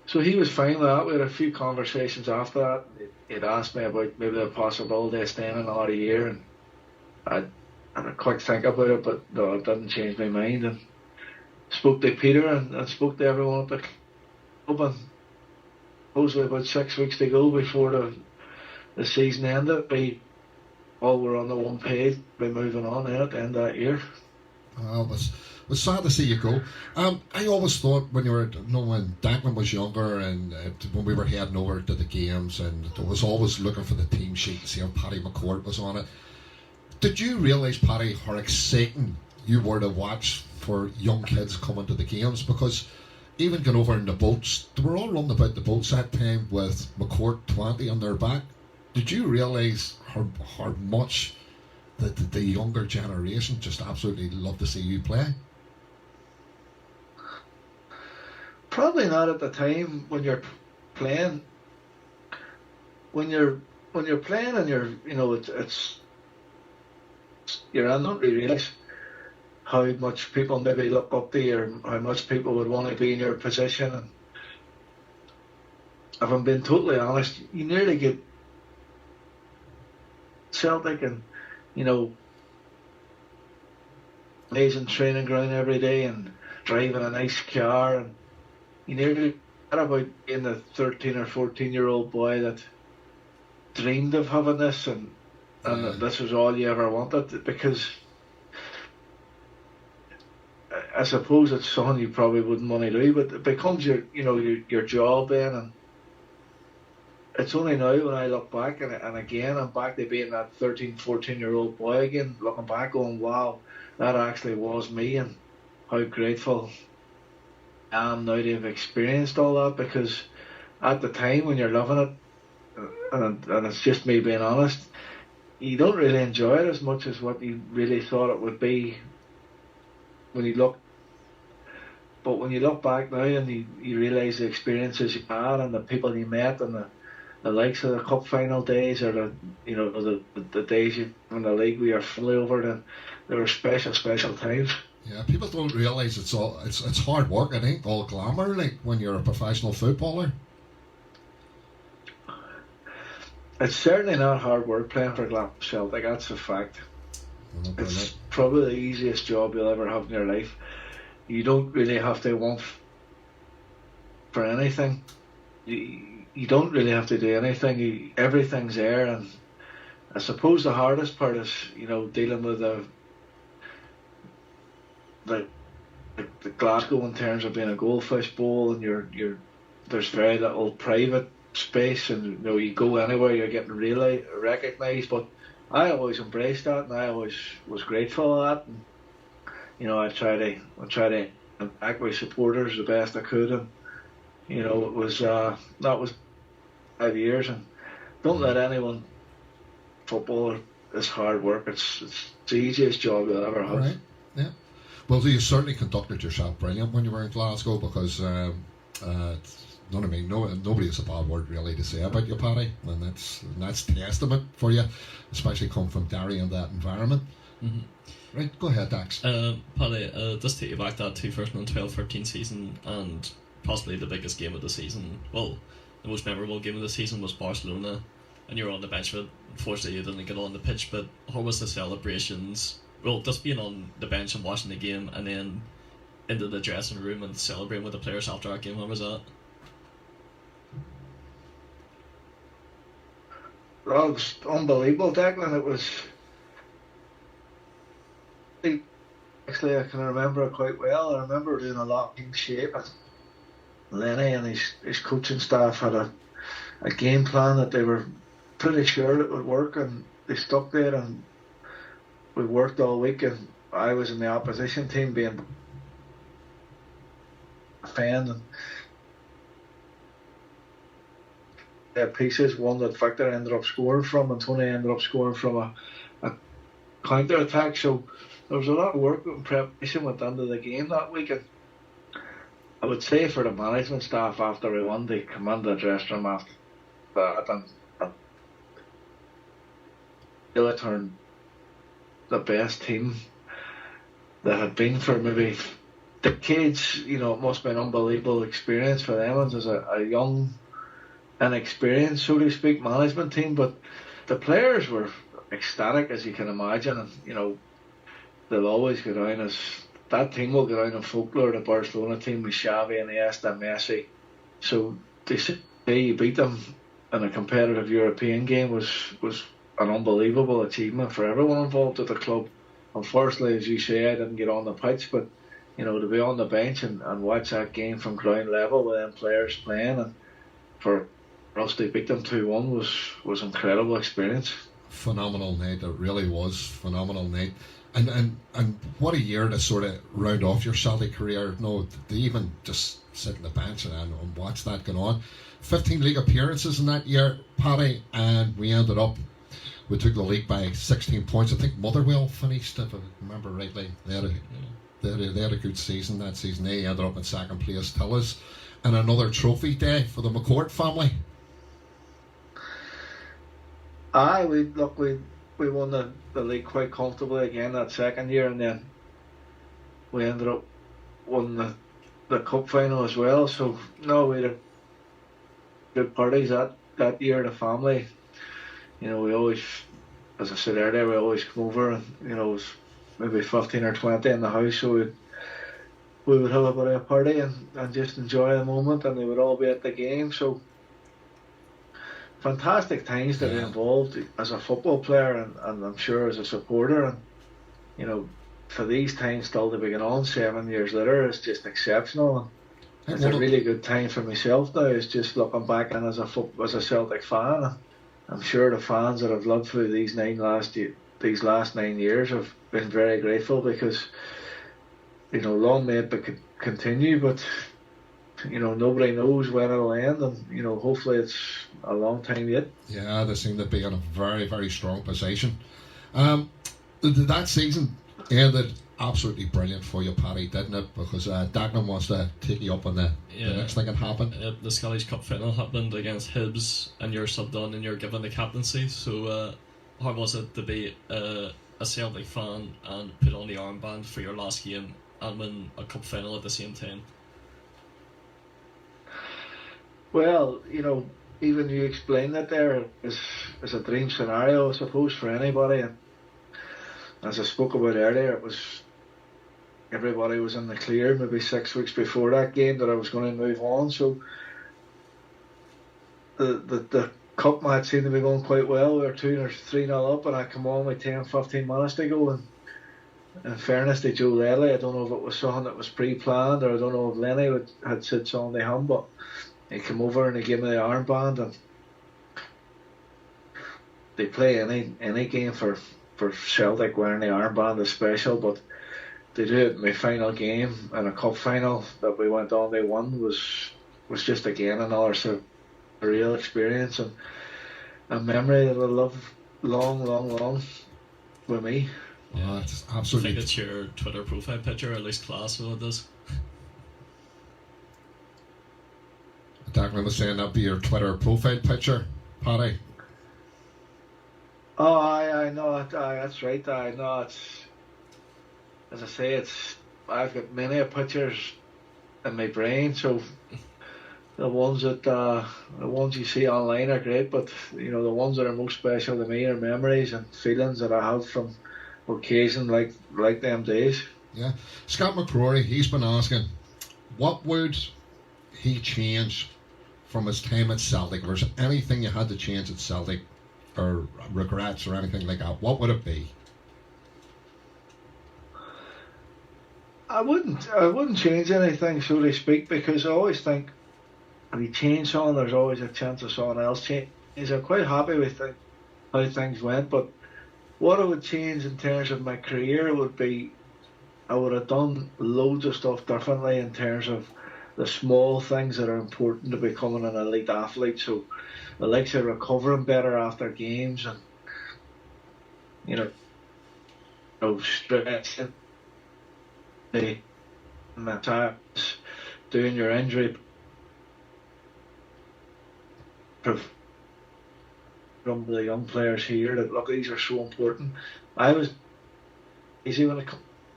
so he was fine with that. We had a few conversations after that. He'd asked me about maybe the possibility of staying another year, and I had a quick think about it, but no, it didn't change my mind, and spoke to Peter and spoke to everyone at the club, and supposedly about 6 weeks to go before the season ended, we all were on the one page, be moving on then at the end of that year. It was sad to see you go. I always thought when when Deaglan was younger, and when we were heading over to the games, and I was always looking for the team sheet to see how Paddy McCourt was on it. Did you realise, Paddy, how exciting you were to watch for young kids coming to the games? Because even going over in the boats, they were all running about the boats that time with McCourt 20 on their back. Did you realise how much the younger generation just absolutely love to see you play? Probably not at the time when you're playing. When you're playing and you're, you know, it's you're not really realise how much people maybe look up to you, or how much people would want to be in your position. And if I'm being totally honest, you nearly get Celtic, and you know, amazing training ground every day and driving a nice car, and you nearly forgot about being the 13 or 14-year-old boy that dreamed of having this, and that this was all you ever wanted, because I suppose it's something you probably wouldn't want to do, but it becomes your job then. And it's only now when I look back, and again I'm back to being that 13, 14-year-old boy again, looking back going, wow, that actually was me, and how grateful I am now to have experienced all that, because at the time when you're loving it, and it's just me being honest, you don't really enjoy it as much as what you really thought it would be when you look. But when you look back now and you realise the experiences you had and the people you met, and the likes of the cup final days, or the days you in the league with your family over, then they were special times. Yeah, people don't realise it's hard work. It ain't all glamour like when you're a professional footballer. It's certainly not hard work playing for Glasgow Celtic, that's a fact. It's probably the easiest job you'll ever have in your life. You don't really have to want for anything. You don't really have to do anything. Everything's there, and I suppose the hardest part is, dealing with the Glasgow in terms of being a goldfish bowl, and there's very little private space, and you go anywhere you're getting really recognised. But I always embraced that, and I always was grateful for that. And I try to impact my supporters the best I could, and it was that was 5 years. And don't let anyone, football is hard work. It's the easiest job you'll ever have. Right. Yeah. Well, you certainly conducted yourself brilliant when you were in Glasgow, because nobody has a bad word really to say about you, Paddy, and that's testament for you, especially coming from Derry and that environment. Mm-hmm. Right, go ahead, Dax. Paddy, just take you back that 2012-13 season, and possibly the biggest game of the season. Well, the most memorable game of the season was Barcelona, and you were on the bench, but unfortunately you didn't get on the pitch. But how was the celebrations? Well, just being on the bench and watching the game, and then into the dressing room and celebrating with the players after that game. How was that? Well, it was unbelievable, Declan. It was. Actually, I can remember it quite well. I remember doing a lot in shape. Lenny and his coaching staff had a game plan that they were pretty sure it would work, and they stuck there, and we worked all week, and I was in the opposition team being a fan, and pieces, one that Victor ended up scoring from, and Tony ended up scoring from a counter attack. So there was a lot of work and preparation went into the game that week, and I would say for the management staff, after we won, they come into the dressing room after that and really turned the best team that had been for maybe decades. It must have been an unbelievable experience for them as a young, inexperienced, so to speak, management team. But the players were ecstatic, as you can imagine, and they'll always go down as that team will go down in folklore. The Barcelona team with Xavi and Iniesta and Messi. So they say you beat them in a competitive European game was an unbelievable achievement for everyone involved at the club. Unfortunately, as you say, I didn't get on the pitch, but to be on the bench and watch that game from ground level with them players playing, and for us to beat them 2-1 was incredible experience. Phenomenal night, it really was phenomenal night. And what a year to sort of round off your Celtic career. To even just sit on the bench and watch that going on. 15 league appearances in that year, Paddy, and we took the league by 16 points. I think Motherwell finished, if I remember rightly. They had a good season that season. They ended up in second place till us. And another trophy day for the McCourt family. We won the league quite comfortably again that second year, and then we ended up winning the cup final as well. So we had good parties that year. The family, we always as I said earlier, we always come over and, you know, it was maybe 15 or 20 in the house, so we would have a bit of a party and just enjoy the moment, and they would all be at the game. So fantastic times to be involved as a football player, and I'm sure as a supporter, and you know, for these times still to be going on 7 years later is just exceptional. And it's a really good time for myself now. It's just looking back and as a Celtic fan, I'm sure the fans that have lived through these last 9 years have been very grateful, because, you know, long may it continue, but, you know, nobody knows when it'll end, and, you know, hopefully it's a long time yet. Yeah, they seem to be in a very, very strong position. That season ended absolutely brilliant for you, Paddy, didn't it? Because Deaglan wants to take you up on the next thing that happened. The Scottish Cup final happened against Hibs, and you're subbed on and you're given the captaincy. So how was it to be a Celtic fan and put on the armband for your last game and win a cup final at the same time? Well, you know, even you explained it there is a dream scenario, I suppose, for anybody. And as I spoke about earlier, it was everybody was in the clear maybe 6 weeks before that game that I was going to move on. So the cup match seemed to be going quite well. We were 2 or 3-0 up, and I come on with 10-15 minutes to go. And in fairness to Joe Ledley, I don't know if it was something that was pre-planned, or I don't know if Lenny had said something to him, but he came over and he gave me the armband. And they play any game for Celtic wearing the armband is special, but to do it in my final game in a cup final that we went on to win was just again another surreal experience, and a memory that I'll live long with me. Yeah, it's absolutely. I think it's your Twitter profile picture, at least class, so it is. Deaglan was saying that'd be your Twitter profile picture, Paddy. Oh, I know it. That's right. I know it's. As I say, I've got many pictures in my brain, so the ones you see online are great, but you know, the ones that are most special to me are memories and feelings that I have from occasions like them days. Yeah, Scott McCrory, he's been asking, what would he change from his time at Celtic? If there's anything you had to change at Celtic, or regrets or anything like that, what would it be? I wouldn't change anything, so to speak, because I always think if you change something, there's always a chance of someone else changing. I'm quite happy with how things went, but what I would change in terms of my career would be I would have done loads of stuff differently in terms of the small things that are important to becoming an elite athlete. So the likes of recovering better after games, and you know stretching, the attacks, doing your injury from the young players here that look, these are so important. I was easy when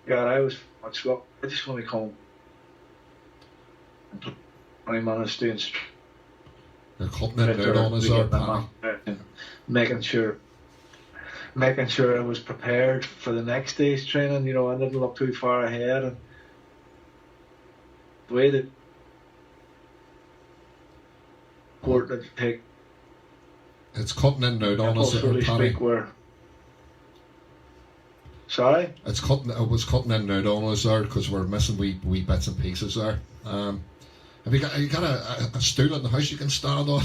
I was much luck. I just want to come 20 minutes doing They're cutting it out on us, Paddy. making sure I was prepared for the next day's training. You know, I didn't look too far ahead, and the way that court that take. It's cutting in and out on us, Paddy. Sorry? It was cutting in and out on us there because we're missing wee bits and pieces there. Have you got a stool in the house you can stand on?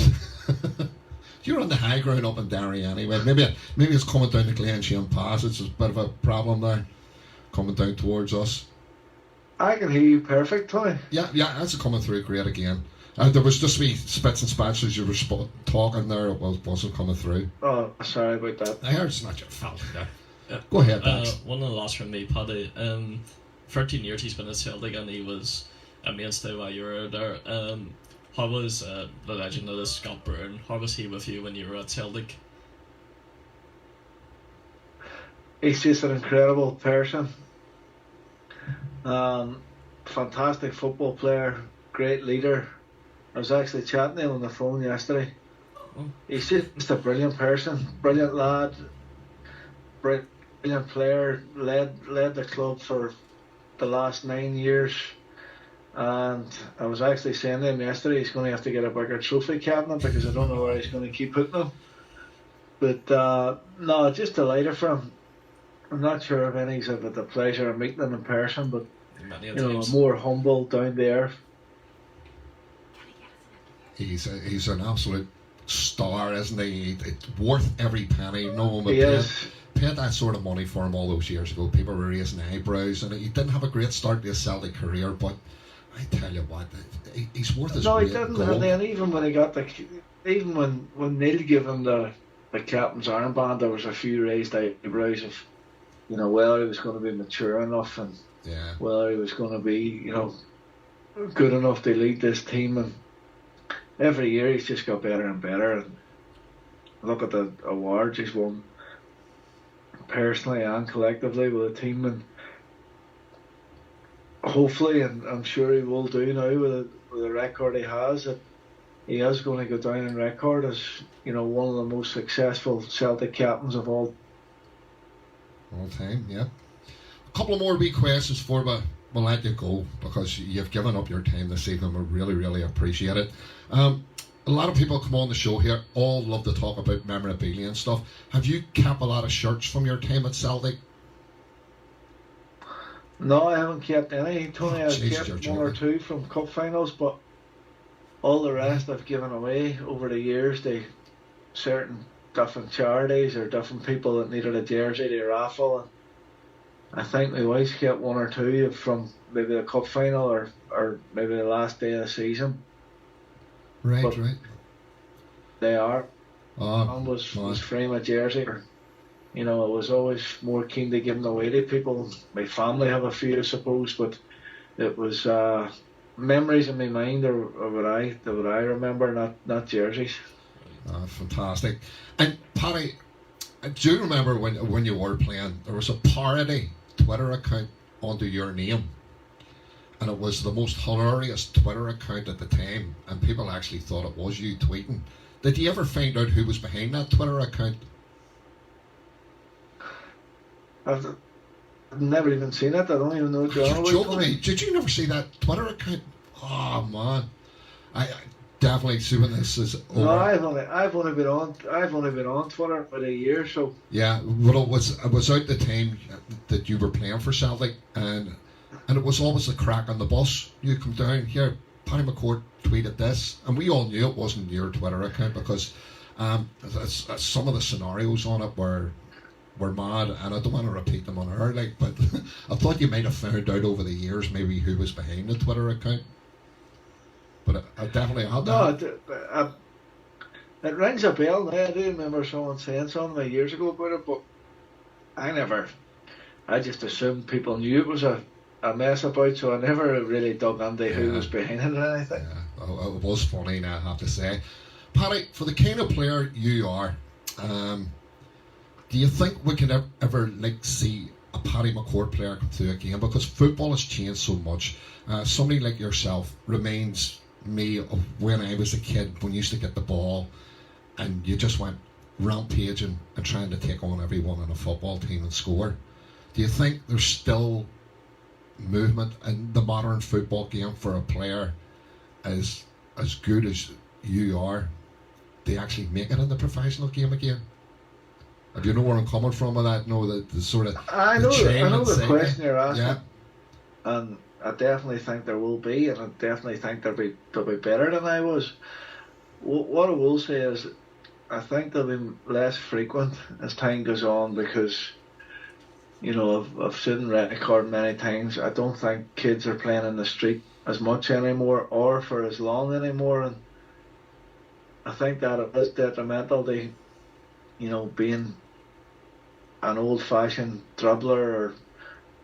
You're on the high ground up in Derry anyway. Maybe it's coming down the Glenshane Pass. It's a bit of a problem there, coming down towards us. I can hear you perfect, Tony. Yeah, that's coming through great again. There was just wee spits and spats as you were talking there. It wasn't coming through. Oh, sorry about that. I heard it's not your fault. Go ahead, one of the last from me, Paddy. 13 years he's been at Celtic, and he was a mainstay while you were there. How was the legend of Scott Byrne? How was he with you when you were at Celtic? He's just an incredible person. Fantastic football player, great leader. I was actually chatting to him on the phone yesterday. He's just a brilliant person, brilliant lad. brilliant player, led the club for the last 9 years. And I was actually saying to him yesterday, he's going to have to get a bigger trophy cabinet because I don't know where he's going to keep putting them. But no, just delighted for him. I'm not sure if any's had the pleasure of meeting him in person, but Many you a know, times. more humble, down to earth. He's an absolute star, isn't he? It's worth every penny. No one would He is. paid that sort of money for him all those years ago. People were raising eyebrows, and he didn't have a great start to his Celtic career, but I tell you what, he's worth his No, he weight in didn't. gold. And then even when he got even when Neil gave him the captain's armband, there was a few raised eyebrows of, you know, whether he was going to be mature enough and Yeah. whether he was going to be, you know, good enough to lead this team. And every year he's just got better and better. And look at the awards he's won, personally and collectively, with the team. And hopefully, and I'm sure he will do now with the record he has, that he is going to go down in record as, you know, one of the most successful Celtic captains of all. All time, yeah. A couple of more wee questions for you. We'll let you go because you've given up your time this evening. We really, really appreciate it. A lot of people come on the show here, all love to talk about memorabilia and stuff. Have you kept a lot of shirts from your time at Celtic? No, I haven't kept any. Tony, I've Jesus, kept you're one or joking. two from cup finals, but all the rest I've given away over the years to certain different charities or different people that needed a jersey to raffle. And I think my wife's kept one or two from maybe the cup final or maybe the last day of the season. Right, But right. they are. Oh, Mum was man. frame a jersey. You know, I was always more keen to give them away to people. My family have a few, I suppose, but it was memories in my mind or what I remember, not jerseys. Fantastic. And Paddy, do you remember when you were playing, there was a parody Twitter account under your name, and it was the most hilarious Twitter account at the time, and people actually thought it was you tweeting. Did you ever find out who was behind that Twitter account? I've never even seen it. I don't even know what you're on You're about, joking Tony. me. Did you never see that Twitter account? Oh man, I definitely see when this is over. No, I've only been on Twitter for a year, so Yeah, well, it was out the time that you were playing for Celtic, and it was always the crack on the bus. You come down here, Paddy McCourt tweeted this, and we all knew it wasn't your Twitter account because some of the scenarios on it were mad, and I don't want to repeat them on air, like, but I thought you might have found out over the years maybe who was behind the Twitter account. But I definitely had that. no, it rings a bell now. I do remember someone saying something years ago about it, but I just assumed people knew it was a mess about, so I never really dug into who was behind it or anything. Yeah, it was funny now, I have to say. Paddy, for the kind of player you are, do you think we can ever see a Paddy McCourt player come through again? Because football has changed so much. Somebody like yourself reminds me of when I was a kid, when you used to get the ball and you just went rampaging and trying to take on everyone in a football team and score. Do you think there's still movement in the modern football game for a player as good as you are to actually make it in the professional game again? Do you know where I'm coming from with that? No, the sort of I know the saying, question you're asking, yeah. and I definitely think there will be, and I definitely think they'll be better than I was. What I will say is, I think they'll be less frequent as time goes on because, you know, I've seen record many times. I don't think kids are playing in the street as much anymore or for as long anymore, and I think that it is detrimental to, you know, being an old-fashioned dribbler or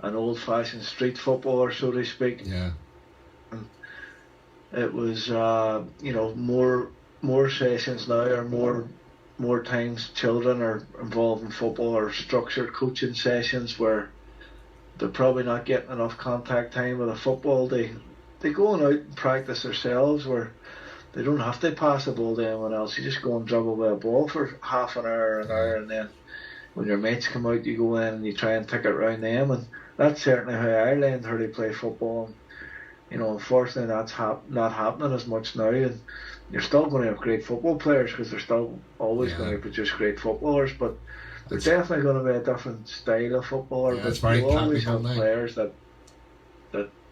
an old-fashioned street footballer, so to speak. Yeah. It was, you know, more sessions now, or more times children are involved in football, or structured coaching sessions where they're probably not getting enough contact time with the football. They go out and practice themselves where they don't have to pass the ball to anyone else. You just go and dribble with a ball for half an hour, and then when your mates come out, you go in and you try and tick it round them, and that's certainly how I learned how to play football. And, you know, unfortunately, that's not happening as much now, and you're still going to have great football players because they're still always going to produce great footballers, but there's definitely going to be a different style of footballer. Yeah, it's but very you always have now. players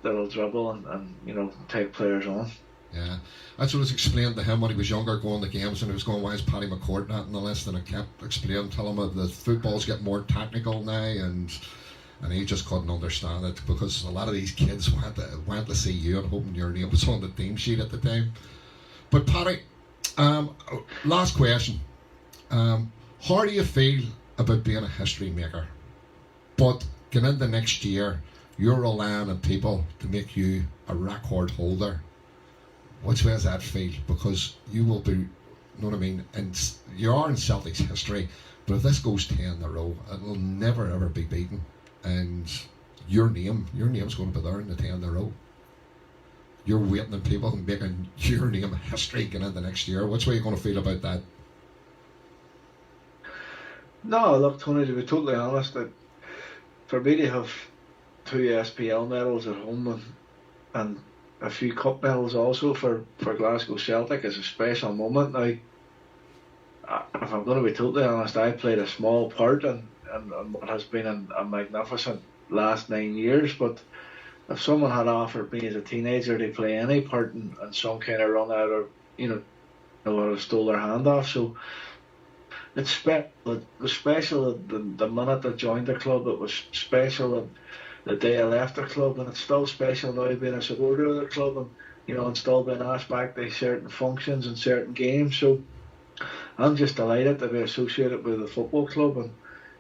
that'll dribble and you know, take players on. Yeah, that's what was explained to him when he was younger, going to games, and he was going, "Why is Paddy McCourt not in the list?" And I kept explaining, telling him that football's getting more technical now, and he just couldn't understand it because a lot of these kids went to see you and hoping your name was on the team sheet at the time. But Paddy, last question: how do you feel about being a history maker, but getting into next year, you're relying on people to make you a record holder? Which way does that feel? Because you will be, you know what I mean, and you are in Celtic's history, but if this goes 10 in a row, it will never ever be beaten, and your name's going to be there in the 10 in a row. You're waiting on people and making your name history going into next year. Which way are you going to feel about that? No, look, Tony, to be totally honest, that for me to have 2 SPL medals at home and a few cup medals also for Glasgow Celtic is a special moment. Now, if I'm going to be totally honest, I played a small part in what has been a magnificent last 9 years, but if someone had offered me as a teenager to play any part in some kind of run out, or you know, I would have stole their hand off. So it's special. It was special the minute I joined the club. It was special the day I left the club, and it's still special now being a supporter of the club, and you know, and still being asked back to certain functions and certain games. So I'm just delighted to be associated with the football club, and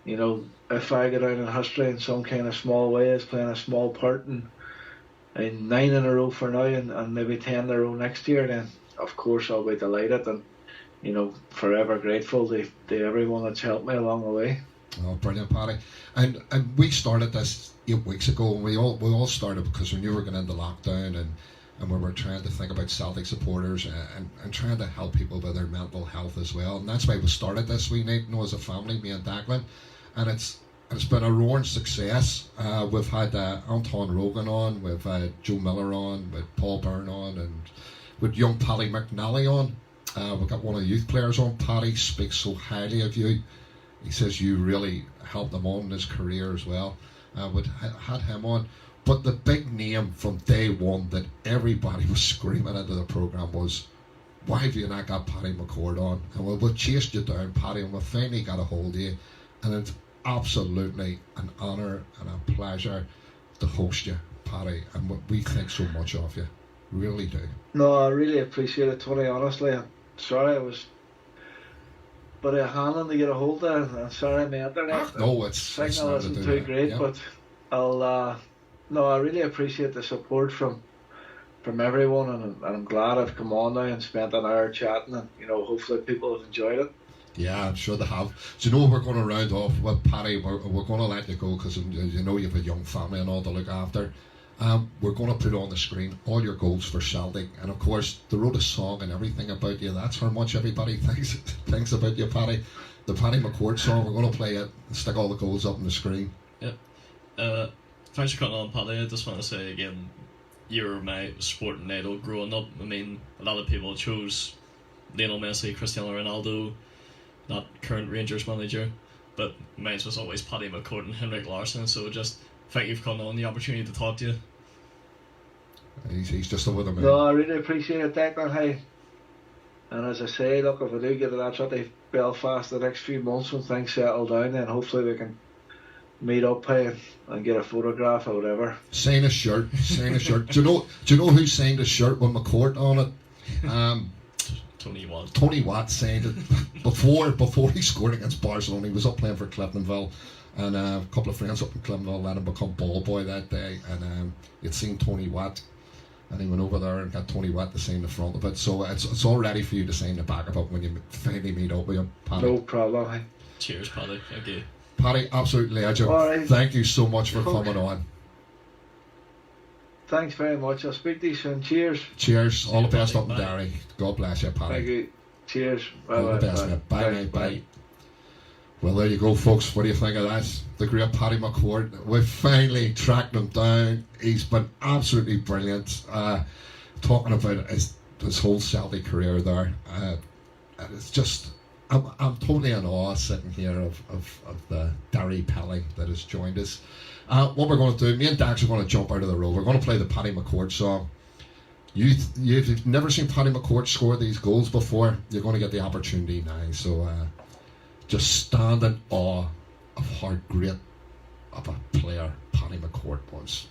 you know, if I go down in history in some kind of small way as playing a small part in 9 in a row for now, and maybe 10 in a row next year, then of course I'll be delighted, and you know, forever grateful to everyone that's helped me along the way. Oh, brilliant, Paddy. And we started this 8 weeks ago, and we all started because when you were going into lockdown, and we were trying to think about Celtic supporters and trying to help people with their mental health as well. And that's why we started this We Need, you know, as a family, me and Deaglan. And it's been a roaring success. We've had Anton Rogan on, we've had Joe Miller on, with Paul Byrne on, and with young Paddy McNally on. We've got one of the youth players on. Paddy speaks so highly of you. He says you really helped him on in his career as well. We had him on. But the big name from day one that everybody was screaming into the programme was, why have you not got Paddy McCourt on? And we chased you down, Paddy, and we finally got a hold of you. And it's absolutely an honour and a pleasure to host you, Paddy. And we think so much of you. Really do. No, I really appreciate it, Tony, honestly. I'm sorry I was but a handling to get a hold of. I'm sorry my internet signal isn't too great, yeah. But I really appreciate the support from everyone, and I'm glad I've come on now and spent an hour chatting, and you know, hopefully people have enjoyed it. Yeah, I'm sure they have. So you know, we're going to round off with Paddy. We're going to let you go because you know you have a young family and all to look after. We're going to put on the screen all your goals for Celtic, and of course they wrote a song and everything about you. That's how much everybody thinks about you, Paddy. The Paddy McCourt song. We're going to play it and stick all the goals up on the screen. Yep. Thanks for coming on, Paddy. I just want to say again, you're my sporting idol growing up. I mean, a lot of people chose Lionel Messi, Cristiano Ronaldo, not current Rangers manager, but mine was always Paddy McCourt and Henrik Larsson. So just thank you for coming on, the opportunity to talk to you. He's just over the moon. No, I really appreciate it, Declan. Hey, and as I say, look, if I do get that trip to Belfast the next few months when things settle down, then hopefully we can meet up, hey, and get a photograph or whatever. Sign a shirt. Do you know who signed a shirt with McCourt on it? Tony Watt signed it before he scored against Barcelona. He was up playing for Cliftonville, and a couple of friends up in Cliftonville let him become ball boy that day, and he'd seen Tony Watt, and he went over there and got Tony Watt to sign the front of it. So it's all ready for you to sign the back of it when you finally meet up with him, Paddy. No problem. Hey. Cheers, Paddy. Thank you. Paddy, absolute legend. Right. Thank you so much for coming on. Thanks very much. I'll speak to you soon. Cheers. Cheers. All the best up in Derry. God bless you, Paddy. Thank you. Cheers. Bye. All the best, bye. mate. Bye, mate. Bye. Well, there you go, folks. What do you think of that? The great Paddy McCourt. We've finally tracked him down. He's been absolutely brilliant. Talking about his whole Celtic career there. And it's just, I'm totally in awe sitting here of the Derry Pelly that has joined us. What we're going to do, me and Dax are going to jump out of the road. We're going to play the Paddy McCourt song. You've never seen Paddy McCourt score these goals before, you're going to get the opportunity now. So just stand in awe of how great of a player Paddy McCourt was.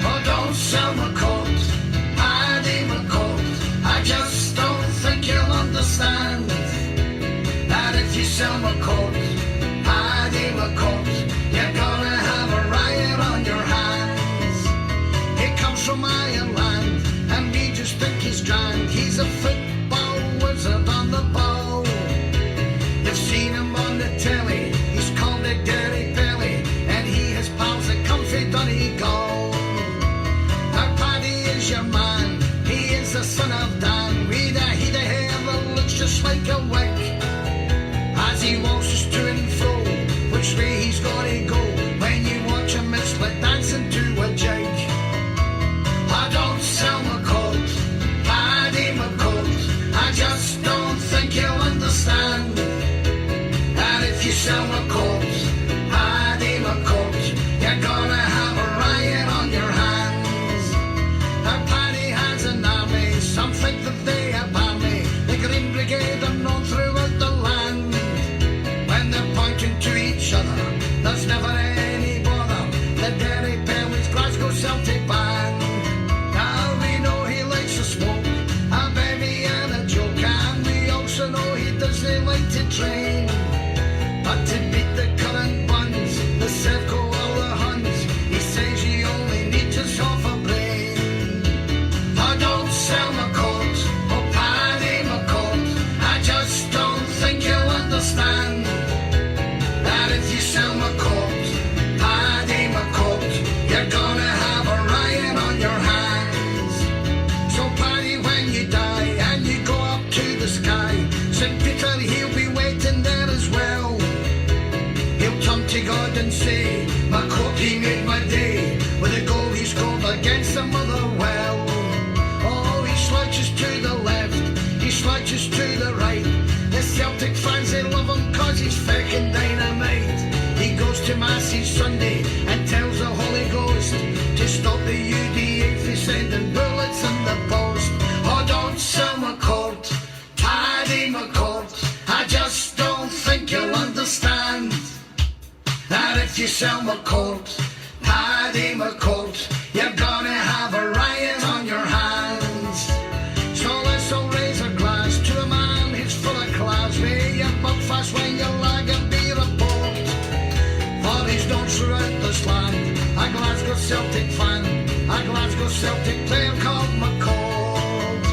Oh, don't sell McCourt, Paddy McCourt. I just don't think you'll understand that if you sell McCourt, Paddy McCourt, you're gonna have a riot on your hands. He comes from Ireland, and we just think he's grand. He's a football wizard on the ball. You've seen him on the telly, he's called a dirty belly, and he has pals that come from Donegal. Now Paddy is your man, he is the son of Dan, with a head of hair that looks just like a wig. As he walks to and fro, which way he's gonna go, when you watch him it's like dancing to a jig. I don't sell McCourt, Paddy McCourt. I just don't think you'll understand that if you sell McCourt, Paddy McCourt, you're gonna have a riot on your hands. Now Paddy has an army, some think that they are balmy. The Green Brigade are known throughout the land. When they're pointing to each other, there's never any bother. The Derry Pelly's Glasgow Celtic band. Now we know he likes to smoke, a baby and a joke, and we also know he doesn't like to train. But to beat the current buns, the Sevco or the Huns, he says you only need just half a brain. I don't sell McCourt, oh Paddy McCourt. I just don't think you'll understand that if you sell McCourt, Paddy McCourt, you're gonna have a riot on your hands. So Paddy, when you die and you go up to the sky, St. Peter, he'll be waiting there as well. He'll turn to God and say, McCourt, he made my day with a goal he scored against the Motherwell. Oh, he slouches to the left, he slouches to the right. The Celtic fans, they love him cause he's feckin' dynamite. He goes to Mass each Sunday and tells the Holy Ghost to stop the UDA from sending bullets in the post. Oh, don't sell McCourt, Paddy McCourt. I just don't think you'll understand that if you sell McCourt, Paddy McCourt, you're gonna have a riot on your hands. So let's all raise a glass to a man who's full of class. May you buck fast when you lag and be report. For he's known throughout this land, a Glasgow Celtic fan, a Glasgow Celtic player called McCourt.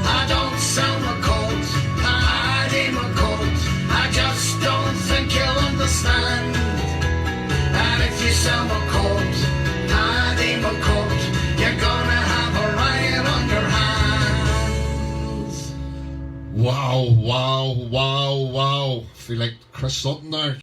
I don't sell McCourt, Paddy McCourt. I just don't think you'll understand that if you sell McCourt, Paddy McCourt, you're gonna have a riot on your hands. Wow, wow, wow, wow. Feel like Chris Sutton there.